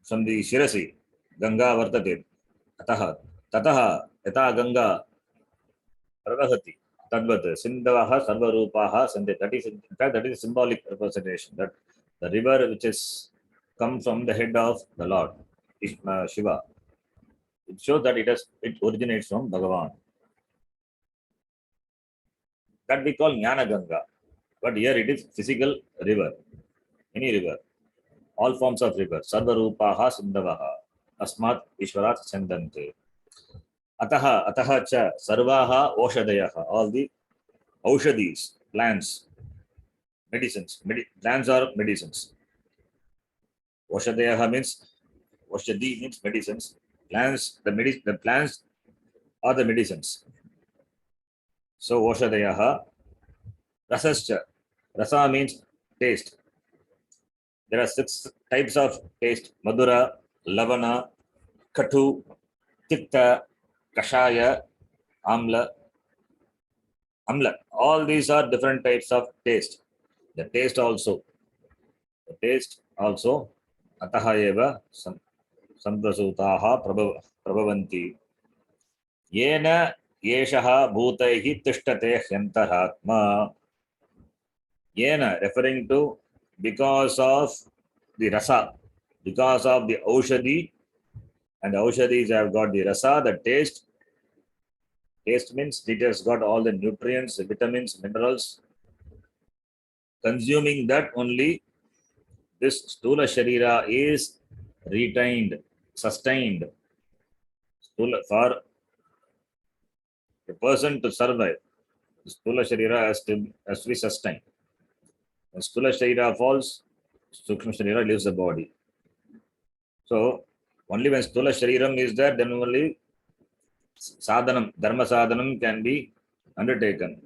from the Shirasi, Ganga Vartate. Ataha, Tataha, Yata Ganga Pravahati. Tadvat, Sindavaha, Sarvarupaha, Sande. That is, in fact, that is a symbolic representation. That the river which is come from the head of the Lord, Shiva. It shows that it originates from Bhagavan. That we call Jnana Ganga. But here it is physical river. Any river. All forms of river. Sarvarupaha Sindavaha. Asmat Ishvarat Sandante. Ataha cha Sarvaha Oshadayaha. All the Aushadis, plants, medicines. Plants are medicines. Oshadayaha means Oshadi means medicines. Plants, the plants are the medicines. So Oshadayaha. Rasascha. Rasa means taste. There are 6 types of taste: Madura, Lavana, Katu, Tikta, Kashaya, Amla. All these are different types of taste. The taste also. Ataha eva samprasutaha prabhavanti. Yena yeshaha bhutaihi tishtate hyantaratma. Yena referring to because of the rasa, because of the aushadi, and the aushadis have got the rasa, the taste. Taste means it has got all the nutrients, vitamins, minerals. Consuming that only, this stula sharira is retained, sustained. For a person to survive, stula sharira has to be sustained. When stula sharira falls, sukshma sharira leaves the body. So only when stula shariram is there, then only sadhanam, dharma sadhanam can be undertaken.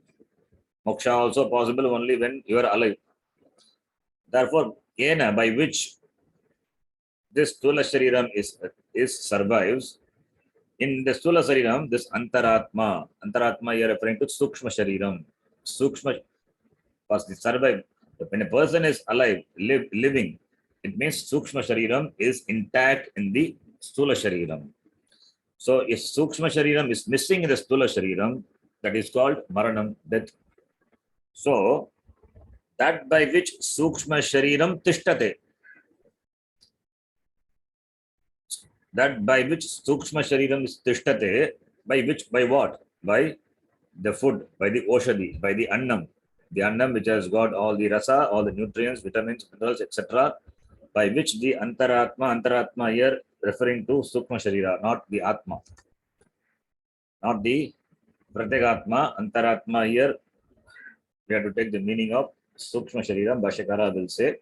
Moksha also possible only when you are alive. Therefore, yena, by which this stula shariram is survives. In the stula shariram, this antaratma you are referring to sukshma shariram. Sukshma, because the survive. When a person is alive, living, it means sukshma shariram is intact in the stula shariram. So if sukshma shariram is missing in the stula shariram, that is called maranam, death. So that by which sukshma shariram tishtate, that by which sukshma shariram is tishtate, by what? By the food, by the oshadi, by the annam which has got all the rasa, all the nutrients, vitamins, minerals, etc., by which the antaratma here referring to sukshma sharira, not the atma, not the pratyagatma. Antaratma here we have to take the meaning of sukshma shariram. Bhashyakara will say.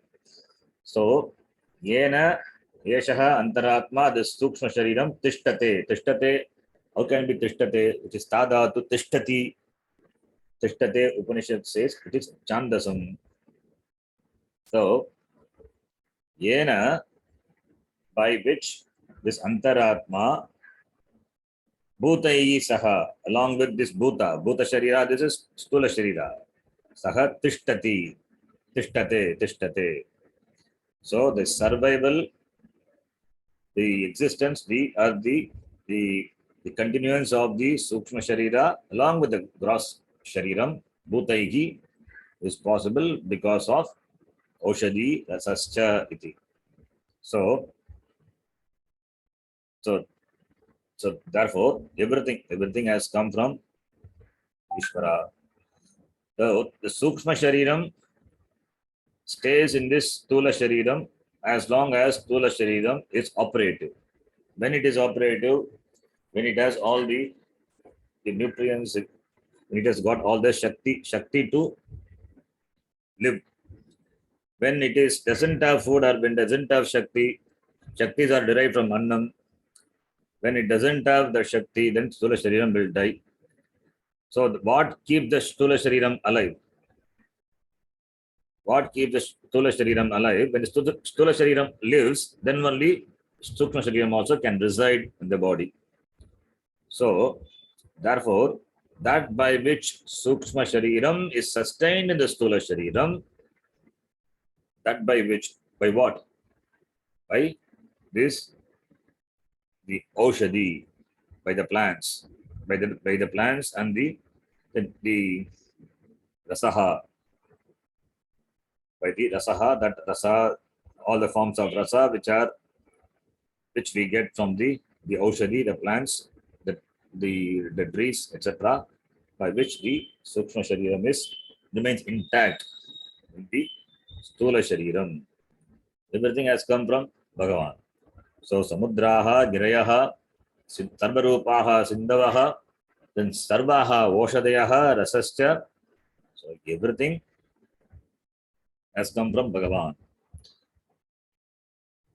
So yena yeshaha antaratma, the sukshma shariram tishtate. How can it be tishtate? It is tada to tishtati. Tishtate, Upanishad says it is chandasam. So yena, by which this antaratma bhutaihi saha, along with this bhuta sharira, this is stula sharira. Saha tishtate. So the survival, the existence, the continuance of the sukshma sharira along with the gross shariram, bhutaihi, is possible because of Oshadi Rasascha iti. So therefore everything has come from Ishvara. The Sukshma Shariram stays in this Stula Shariram as long as Stula Shariram is operative. When it is operative, when it has all the nutrients, it has got all the Shakti to live. When it is doesn't have food or when doesn't have Shakti, Shaktis are derived from Annam. When it doesn't have the Shakti, then Stula Shariram will die. So what keeps the Stula Shariram alive? What keeps the Stula Shariram alive? When the Stula Shariram lives, then only Sukshma Shariram also can reside in the body. So, therefore, that by which Sukshma Shariram is sustained in the Stula Shariram, that by which, by what? By this, the Oshadi, by the plants, by the plants and the Rasaha, by the Rasaha, that Rasa, all the forms of Rasa which we get from the Oshadi, the plants, the trees, etc., by which the Sukshma Shariram remains intact in the Stula Shariram. Everything has come from Bhagavan. So Samudraha, Girayaha, Sarvarupaha, Sindavaha, then Sarvaha, Oshadayaha, Rasascha. So everything has come from Bhagavan.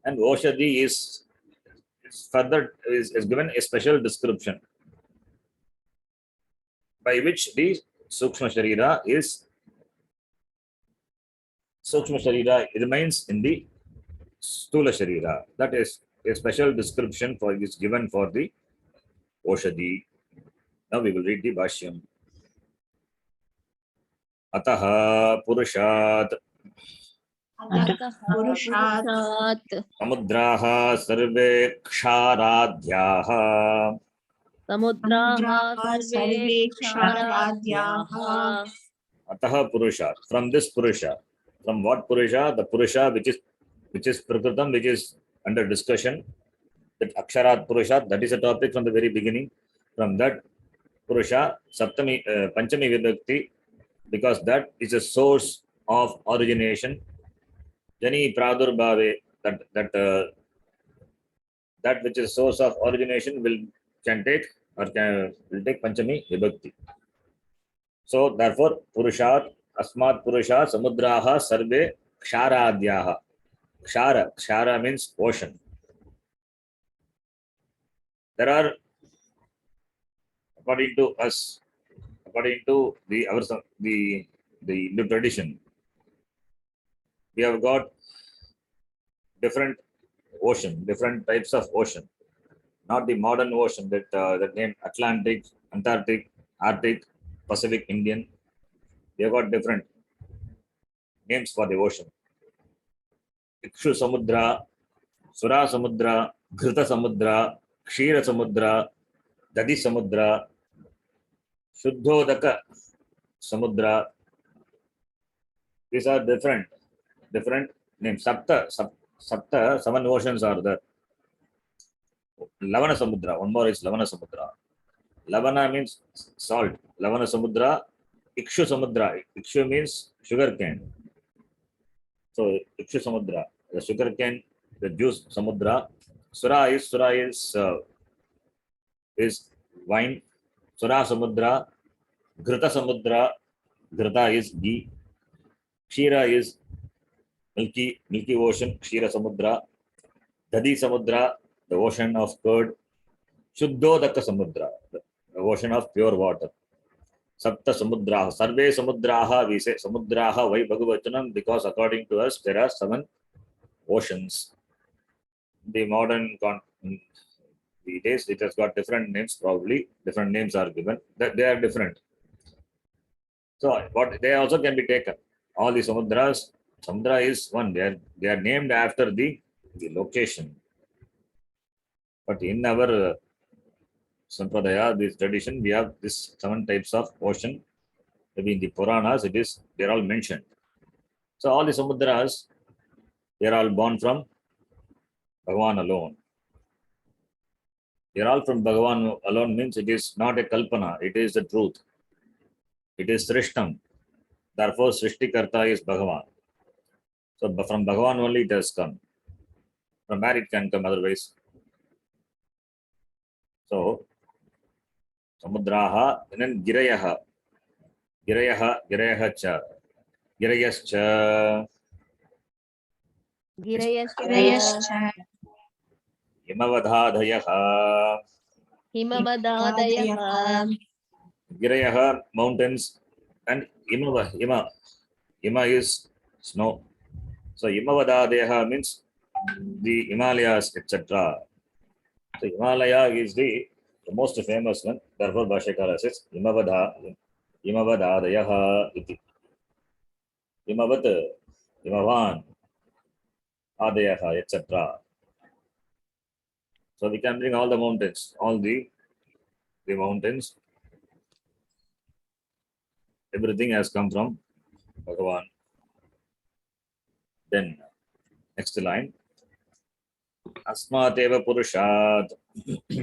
And Oshadi is further is given a special description by which the Sukshma Sharira remains in the Stula Sharira. That is a special description for is given for the Oshadi. Now we will read the Bhashyam. Ataha Purushat पुरुषात् Samudraha Sarve Ksharadhyaha समुद्राः survey क्षाराद्याः Ataha Purushat. From this Purusha. From what Purusha? The Purusha which is Prakritam, which is under discussion. That Aksharat Purusha, that is a topic from the very beginning. From that Purusha, Saptami, Panchami Vibhakti, because that is a source of origination. Jani Pradurbhave, that which is source of origination will take Panchami Vibhakti. So therefore, Purushat, Asmat Purusha, Samudraha, Sarve, Ksharadhyaha. Kshara means ocean. There are, according to us, according to the Hindu tradition, we have got different ocean, different types of ocean. Not the modern ocean that name Atlantic, Antarctic, Arctic, Pacific, Indian. We have got different names for the ocean. Ikshu Samudra, Sura Samudra, Ghrita Samudra, Kshira Samudra, Dadi Samudra, Shuddhodaka Samudra. These are different names. Sapta, 7 oceans are there. Lavana Samudra, one more is Lavana Samudra. Lavana means salt. Lavana Samudra, Ikshu Samudra. Ikshu means sugar cane. So Ikshu Samudra, the sugar cane, the juice Samudra. Sura is wine. Sura Samudra, Ghrita Samudra. Ghrita is ghee. Kshira is milky ocean. Kshira Samudra. Dadi Samudra, the ocean of curd. Shuddhodaka Samudra, the ocean of pure water. Sapta Samudraha. Sarve Samudraha, we say Samudraha, why Bhagavachanam? Because according to us, there are 7 oceans. The modern these days, it has got different names, probably. Different names are given. They are different. So, what they also can be taken. All the Samudras, Samudra is one. They are named after the location. But in our Sampradaya, this tradition, we have this 7 types of ocean. Maybe in the Puranas, they're all mentioned. So all the Samudras, they're all born from Bhagavan alone. They're all from Bhagavan alone means it is not a Kalpana, it is the truth. It is Srishtam. Therefore, Srishtikarta is Bhagavan. So from Bhagavan only it has come. From where it can come otherwise. So, Samudraha, and then Girayaha cha, Girayascha. गिरयश्च Himavadhadayah. हिमवदादयः Girayah, mountains, and Hima is snow. So Himavadhadayah means the Himalayas, etc. So Himalaya is the most famous one. Therefore, Bhashyakara says Himavadhadayah iti. Himavat, Himavan, Adayah, etc. So we can bring all the mountains, all the mountains. Everything has come from Bhagavan. Then next line. Asmateva Purushat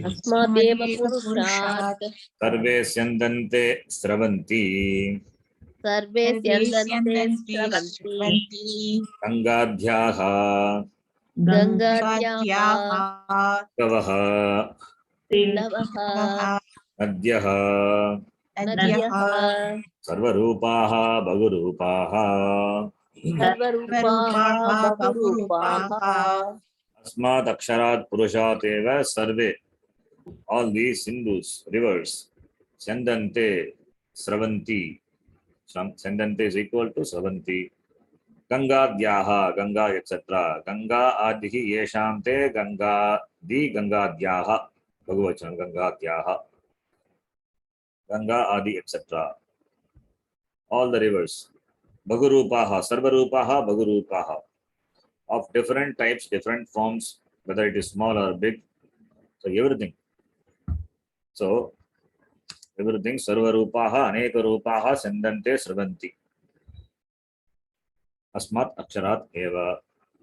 अस्मादेव पुरुषात् Sarve Syandante Sravanti survey स्यन्दन्ते स्रवन्ति Gangadhyaha गङ्गाद्याः Kavaha लवः Nadyaha नद्यः Sarvarupaha Bhagurupaha सर्वरूपाः बहुरूपाः Asmat Aksharat Purushat Eva Sarve. All these Sindhus, rivers, Sandante, Sravanti. Sandante is equal to Sravanti. Ganga Dyaha, Ganga, etc. Ganga Adihi Yeshante, Ganga Di Ganga Dyaha. Bhagavachan Ganga Dyaha. Ganga Adi, etc. All the rivers. Bhagurupaha, Sarvarupaha, Bhagurupaha. Of different types, different forms, whether it is small or big. So everything. So everything Sarvarupaha, Aneka Rupaha, Sandante, Sravanti. Asmat Aksharat Eva.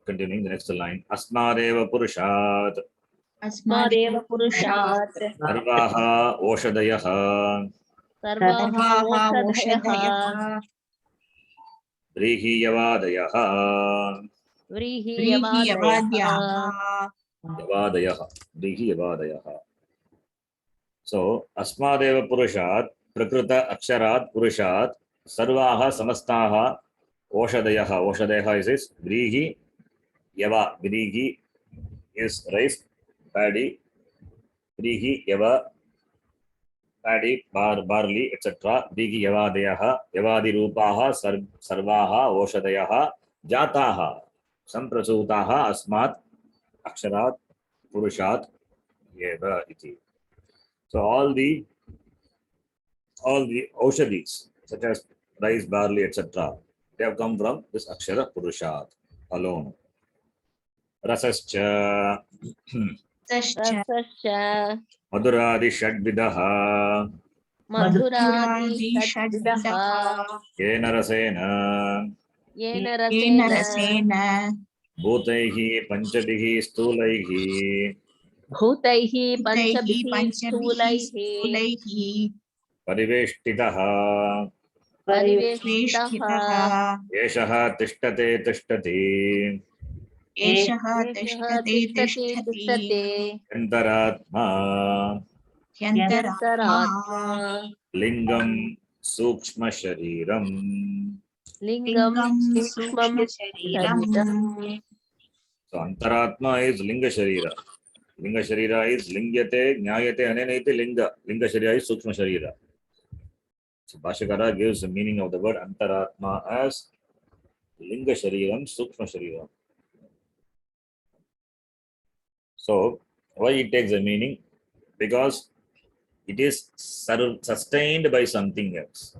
Continuing the next line. Asmadeva Purushat. अस्मादेव पुरुषात् Sarvaha Oshadayaha. सर्वाः ओषधयः Vrihi Yavadayaha. व्रीहियवादयः Yavadayaha. Vrihi Yavadayaha. So, Asmadeva Purushat, Prakrita Aksharat Purushat, Sarvaha Samastaha Oshadayaha. Oshadayaha is this. Vrihi Yava. Vrihi is rice, paddy. Vrihi Yava, paddy, barley, etc. Vrihi Yavadeyaha. Yavadi Rupaha, Sarvaha Oshadayaha. Jataha. Samprasutaha Asmat Aksharat Purushat Yeva iti. So all the Oshadis, such as rice, barley, etc., they have come from this Akshara Purushat alone. Rasascha रसश्च Madhuradi Shadvidaha मधुरादिषड्विधः Yena Rasena yen Rasen Bhutaihi Panchabihi Stulaihi भूतैः पञ्चभिः स्थूलैः Pariveshtitaha परिवेष्टितः Yeshaha Tishtate Tishtati एषः तिष्ठति तिष्ठते Yantaratma ह्यन्तरात्मा Lingam Sukshma Shariram. लिङ्गं सूक्ष्मं शरीरम् So Antaratma is Linga Sharira. Linga Sharira is Lingyate, Nyayate, Anenate Linga. Linga Sharira is Sukshma Sharira. So Bhashyakara gives the meaning of the word Antaratma as Linga Shariram, Sukshma Shariram. So why it takes a meaning? Because it is sustained by something else.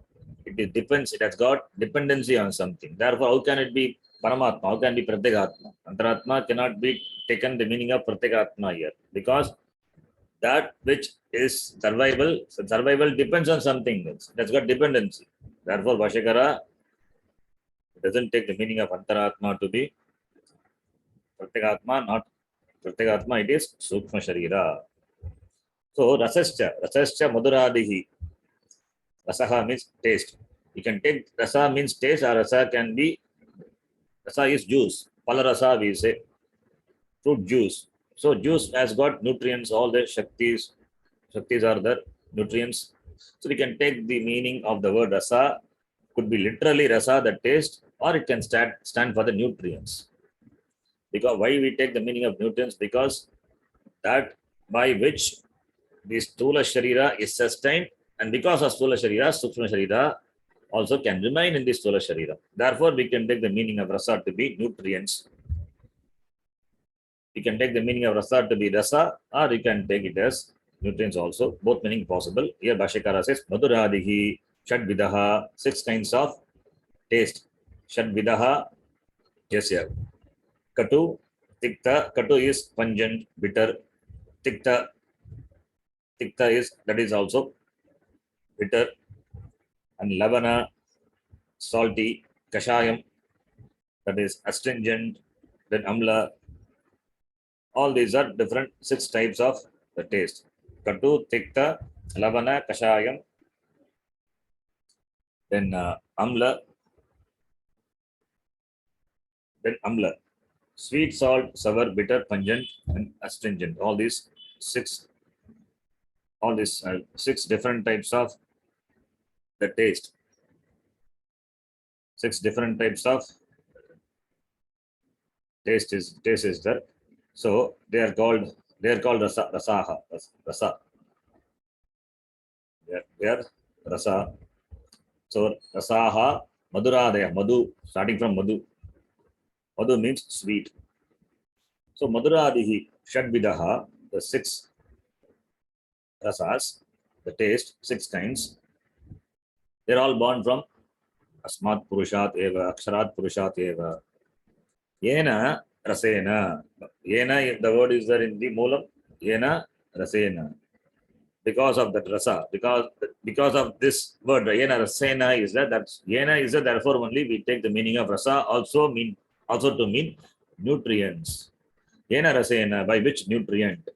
It depends, it has got dependency on something. Therefore, how can it be Paramatma? How can it be Pratyekatma? Antaratma cannot be taken the meaning of Pratyekatma here. Because that which is survival, so survival depends on something else. It has got dependency. Therefore, Bhashyakara doesn't take the meaning of Antaratma to be Pratyekatma, not Pratyekatma, it is Sukshma Sharira. So, Rasascha Madhuradihi. Rasaha means taste. You can take rasa means taste, or rasa can be, rasa is juice. Pala rasa we say, fruit juice. So juice has got nutrients, all the Shaktis are the nutrients. So we can take the meaning of the word rasa, could be literally rasa, the taste, or it can stand for the nutrients. Because why we take the meaning of nutrients? Because that by which the Stula Sharira is sustained, and because of Stula Sharira, Sukshma Sharira also can remain in the Stula Sharira. Therefore, we can take the meaning of rasa to be nutrients. You can take the meaning of rasa to be rasa, or you can take it as nutrients also. Both meaning possible. Here Bhashyakara says, Madhuradihi, Shadvidaha, 6 kinds of taste. Shadvidaha, yes, yeah. Katu, Tikta. Katu is pungent, bitter. Tikta, Tikta is, that is also bitter. And Lavana, salty. Kashayam, that is astringent. Then Amla. All these are different 6 types of the taste. Katu, Tikta, Lavana, Kashayam, then Amla, sweet, salt, sour, bitter, pungent, and astringent. All these 6 different types of the taste. 6 different types of taste is there. So they are called rasaha. Rasa. They are rasa. So rasaha, madhuradaya, madhu, starting from madhu. Madhu means sweet. So madhuradihi, shadvidaha, the 6 rasas, the taste, 6 kinds. They're all born from asmat purushat eva, aksharat purushat eva. Yena rasena. Yena, the word is there in the moolam. Yena rasena. Because of that rasa, because of this word, yena rasena is that, that's yena is that, therefore only we take the meaning of rasa also to mean nutrients. Yena rasena, by which nutrient?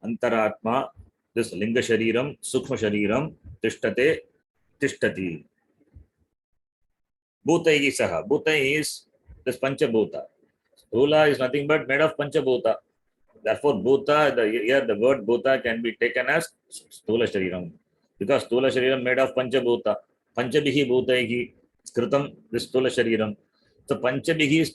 Antaratma, this linga shariram, sukshma shariram, tishtate, tishtati. Bhutaihi saha. Bhutai is this panchabhuta. Stula is nothing but made of panchabhuta. Therefore, bhuta, here the word bhuta can be taken as stula shariram. Because stula shariram made of panchabhuta. Panchabihi bhutaihi skritam, this stula shariram. So panchabihi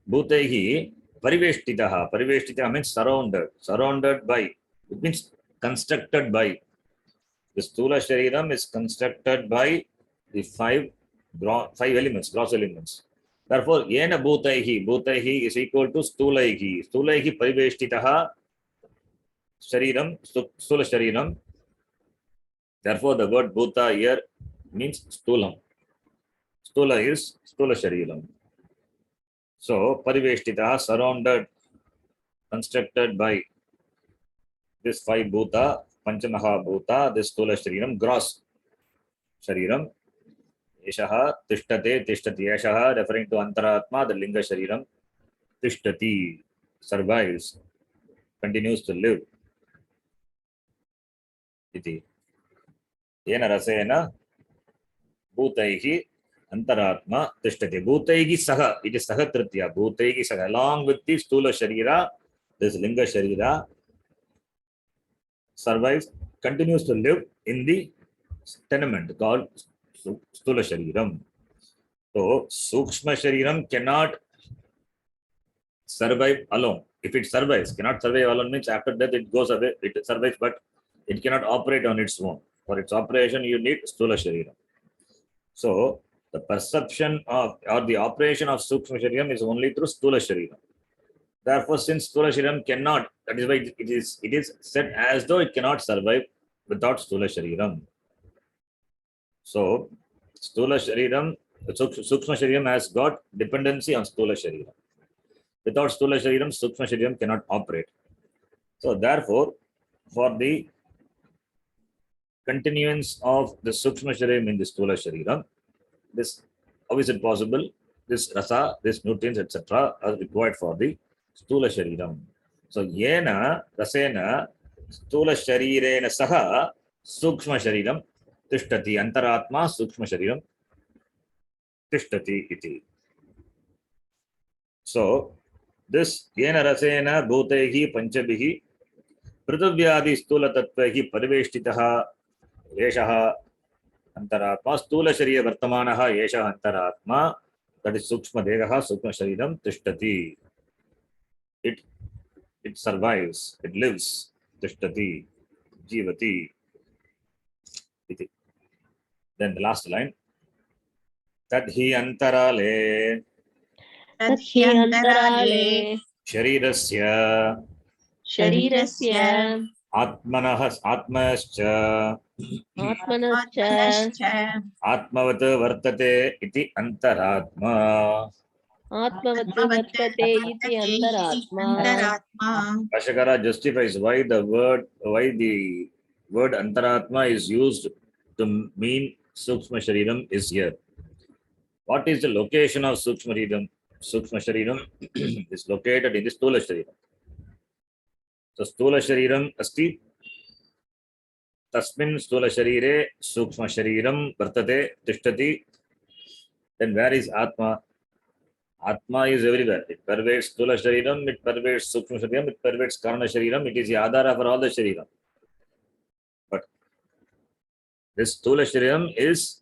bhutaihi pariveshtitaha. Pariveshtitaha means surrounded by. It means constructed by. The stula shariram is constructed by the 5 elements, gross elements. Therefore, yena bhutaihi is equal to stulaihi. Stulaihi pariveshtitaha shariram, stula shariram. Therefore, the word bhuta here means stulam. Stula is stula shariram. So, pariveshtitaha, surrounded, constructed by this 5 bhuta, panchamaha bhuta, this stula shariram, gross shariram. Eshaha tishtate, Eshaha referring to Antaratma, the linga shariram. Tishtati, survives, continues to live. Iti. Yena rasena bhutaihi Antaratma tishtati. Bhutaihi saha, it is saha tritya. Bhutaihi saha, along with the stula sharira, this linga sharira survives, continues to live in the tenement called stula shariram. So, sukshma shariram cannot survive alone. If it survives, cannot survive alone means after death it goes away, it survives, but it cannot operate on its own. For its operation, you need stula sharira. So, the perception of or the operation of sukshma shariram is only through stula sharira. Therefore, since stula shariram cannot, that is why it is said as though it cannot survive without stula shariram. So, stula shariram, sukshma shariram has got dependency on stula shariram. Without stula shariram, sukshma shariram cannot operate. So, therefore, for the continuance of the sukshma shariram in the stula shariram, this, how is it possible? This rasa, this nutrients, etc., are required for the stula shariram. So, yena rasena stula sharirena saha sukshma shariram tishtati. Antaratma sukshma shariram tishtati iti. So, this yena rasena bhutehi panchabihi prithvyadi stula tattvehi pariveshtitaha yeshaha Antaratma, Stula Shariya Vartamanaha Yesha Antaratma, that is Sukshma Deha, Sukshma Shariram, Tishtati. It survives, it lives, Tishtati, Jivati. Iti. Then the last line, Tadhi Antarale, तद्धि अन्तराले Sharirasya, शरीरस्य Atmanascha, आत्मनश्च Atmavat Vartate, Iti Antaratma. आत्मवत् वर्तते इति अन्तरात्मा Ashakara justifies why the word Antaratma is used to mean Sukshma Shariram is here. What is the location of Sukshma Shariram? Sukshma Shariram is located in the Stula Shariram. So Stula Shariram asti tasmin Stula Sharire Sukshma Shariram vartate tishtati. Then where is Atma? Atma is everywhere. It pervades Stula Shariram, it pervades Sukshma Shariram, it pervades Karna Shariram. It is the Adhara for all the Shariram. But this Stula Shariram is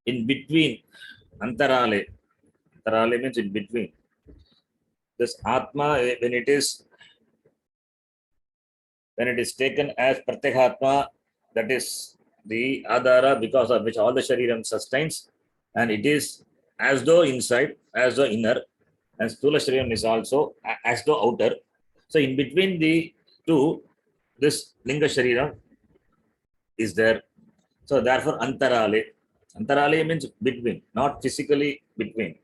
in between. Antarale. Antarale means in between. This Atma, when it is taken as Pratyekhatma, that is the Adhara because of which all the Shariram sustains, and it is as though inside, as though inner, and Stula Shariram is also as though outer. So in between the two, this Linga Shariram is there. So therefore Antarale. Antarale means between, not physically between.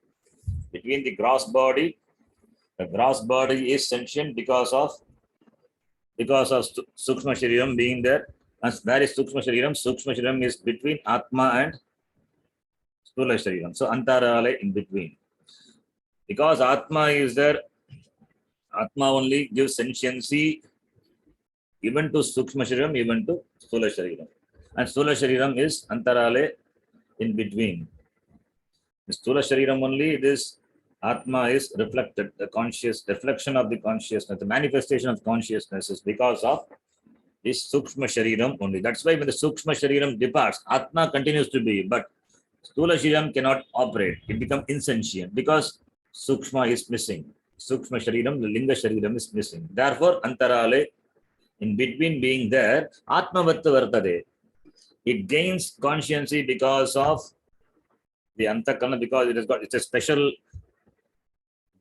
Between the gross body, the gross body is sentient because of Sukshma Shariram being there. And where is Sukshma Shariram? Sukshma Shariram is between Atma and Stula Shariram. So Antarale in between. Because Atma is there, Atma only gives sentiency even to Sukshma Shariram, even to Stula Shariram. And Stula Shariram is Antarale in between. The Stula Shariram only, this Atma is reflected, the conscious reflection of the consciousness, the manifestation of consciousness is because of this Sukshma Shariram only. That's why when the Sukshma Shariram departs, Atma continues to be, but Stula Shariram cannot operate. It becomes insentient because Sukshma is missing. Sukshma Shariram, the Linga Shariram is missing. Therefore, Antarale, in between being there, Atmavat Vartade. It gains consciency because of the Antakarana, because it's a special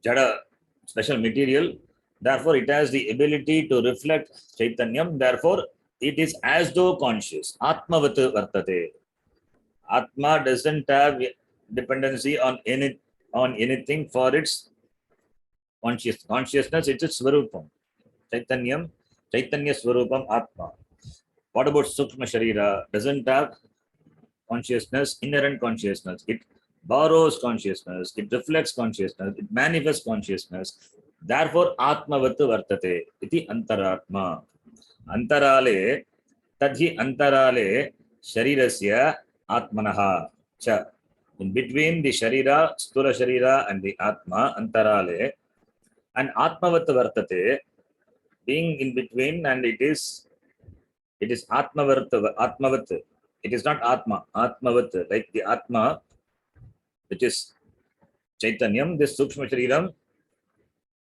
Jada, special material. Therefore, it has the ability to reflect Chaitanyam. Therefore, it is as though conscious. Atmavat Vartate. Atma doesn't have dependency on anything for its consciousness. It's its Svarupam. Chaitanya Swarupam Atma. What about Sukshma Sharira? Doesn't have consciousness, inherent consciousness. It borrows consciousness, it reflects consciousness, it manifests consciousness. Therefore, Atmavat Vartate. Iti Antaratma. Antarale, Tadhi Antarale, Sharirasya Atmanaha. Cha. In between the Sharira, Stula Sharira, and the Atma, Antarale, and Atmavat Vartate, being in between, and it is Atmavat. It is not Atma, Atmavat, like the Atma, which is Chaitanyam, this Sukshma Shariram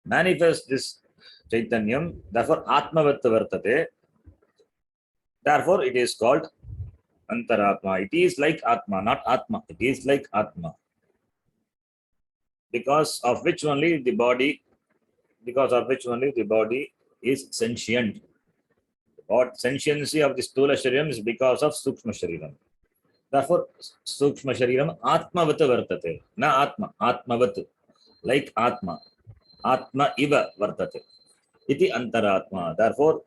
manifests this Chaitanyam, therefore Atmavat Vartate. Therefore, it is called Antaratma. It is like Atma, not Atma. It is like Atma. Because of which only the body is sentient. What sentiency of the Stula Shariram is because of Sukshma Shariram. Therefore, Sukshma Shariram Atmavat Vartate. Na Atma, Atmavat, like Atma. Atma Iva Vartate. Iti Antaratma. Therefore,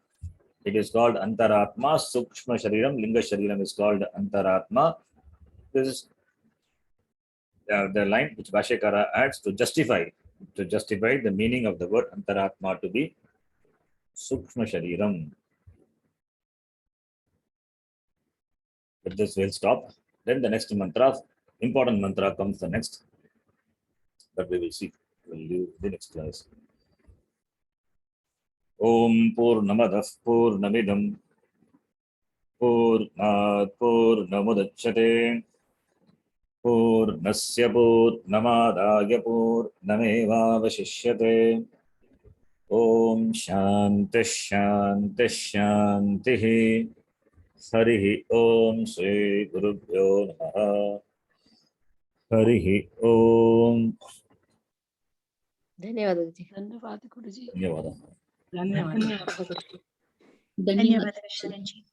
it is called Antaratma. Sukshma Shariram, Linga Shariram is called Antaratma. This is the line which Bhashyakara adds to justify the meaning of the word Antaratma to be Sukshma Shariram. With this, we'll stop. Then the next mantra, important mantra comes the next. But we will see. We'll do the next class. Om Purnamadah Purnamidam Purnat Purnamudachyate पूर्णस्य पूर्णमादाय पूर्णमेवावशिष्यते। ॐ शान्तिः शान्तिः शान्तिः। हरिः ॐ श्रीगुरुभ्यो नमः। हरिः ॐ। ಧನ್ಯವಾದ ಗುರುಜಿ. ಧನ್ಯವಾದ. ಧನ್ಯವಾದ ಶರಣಜಿ.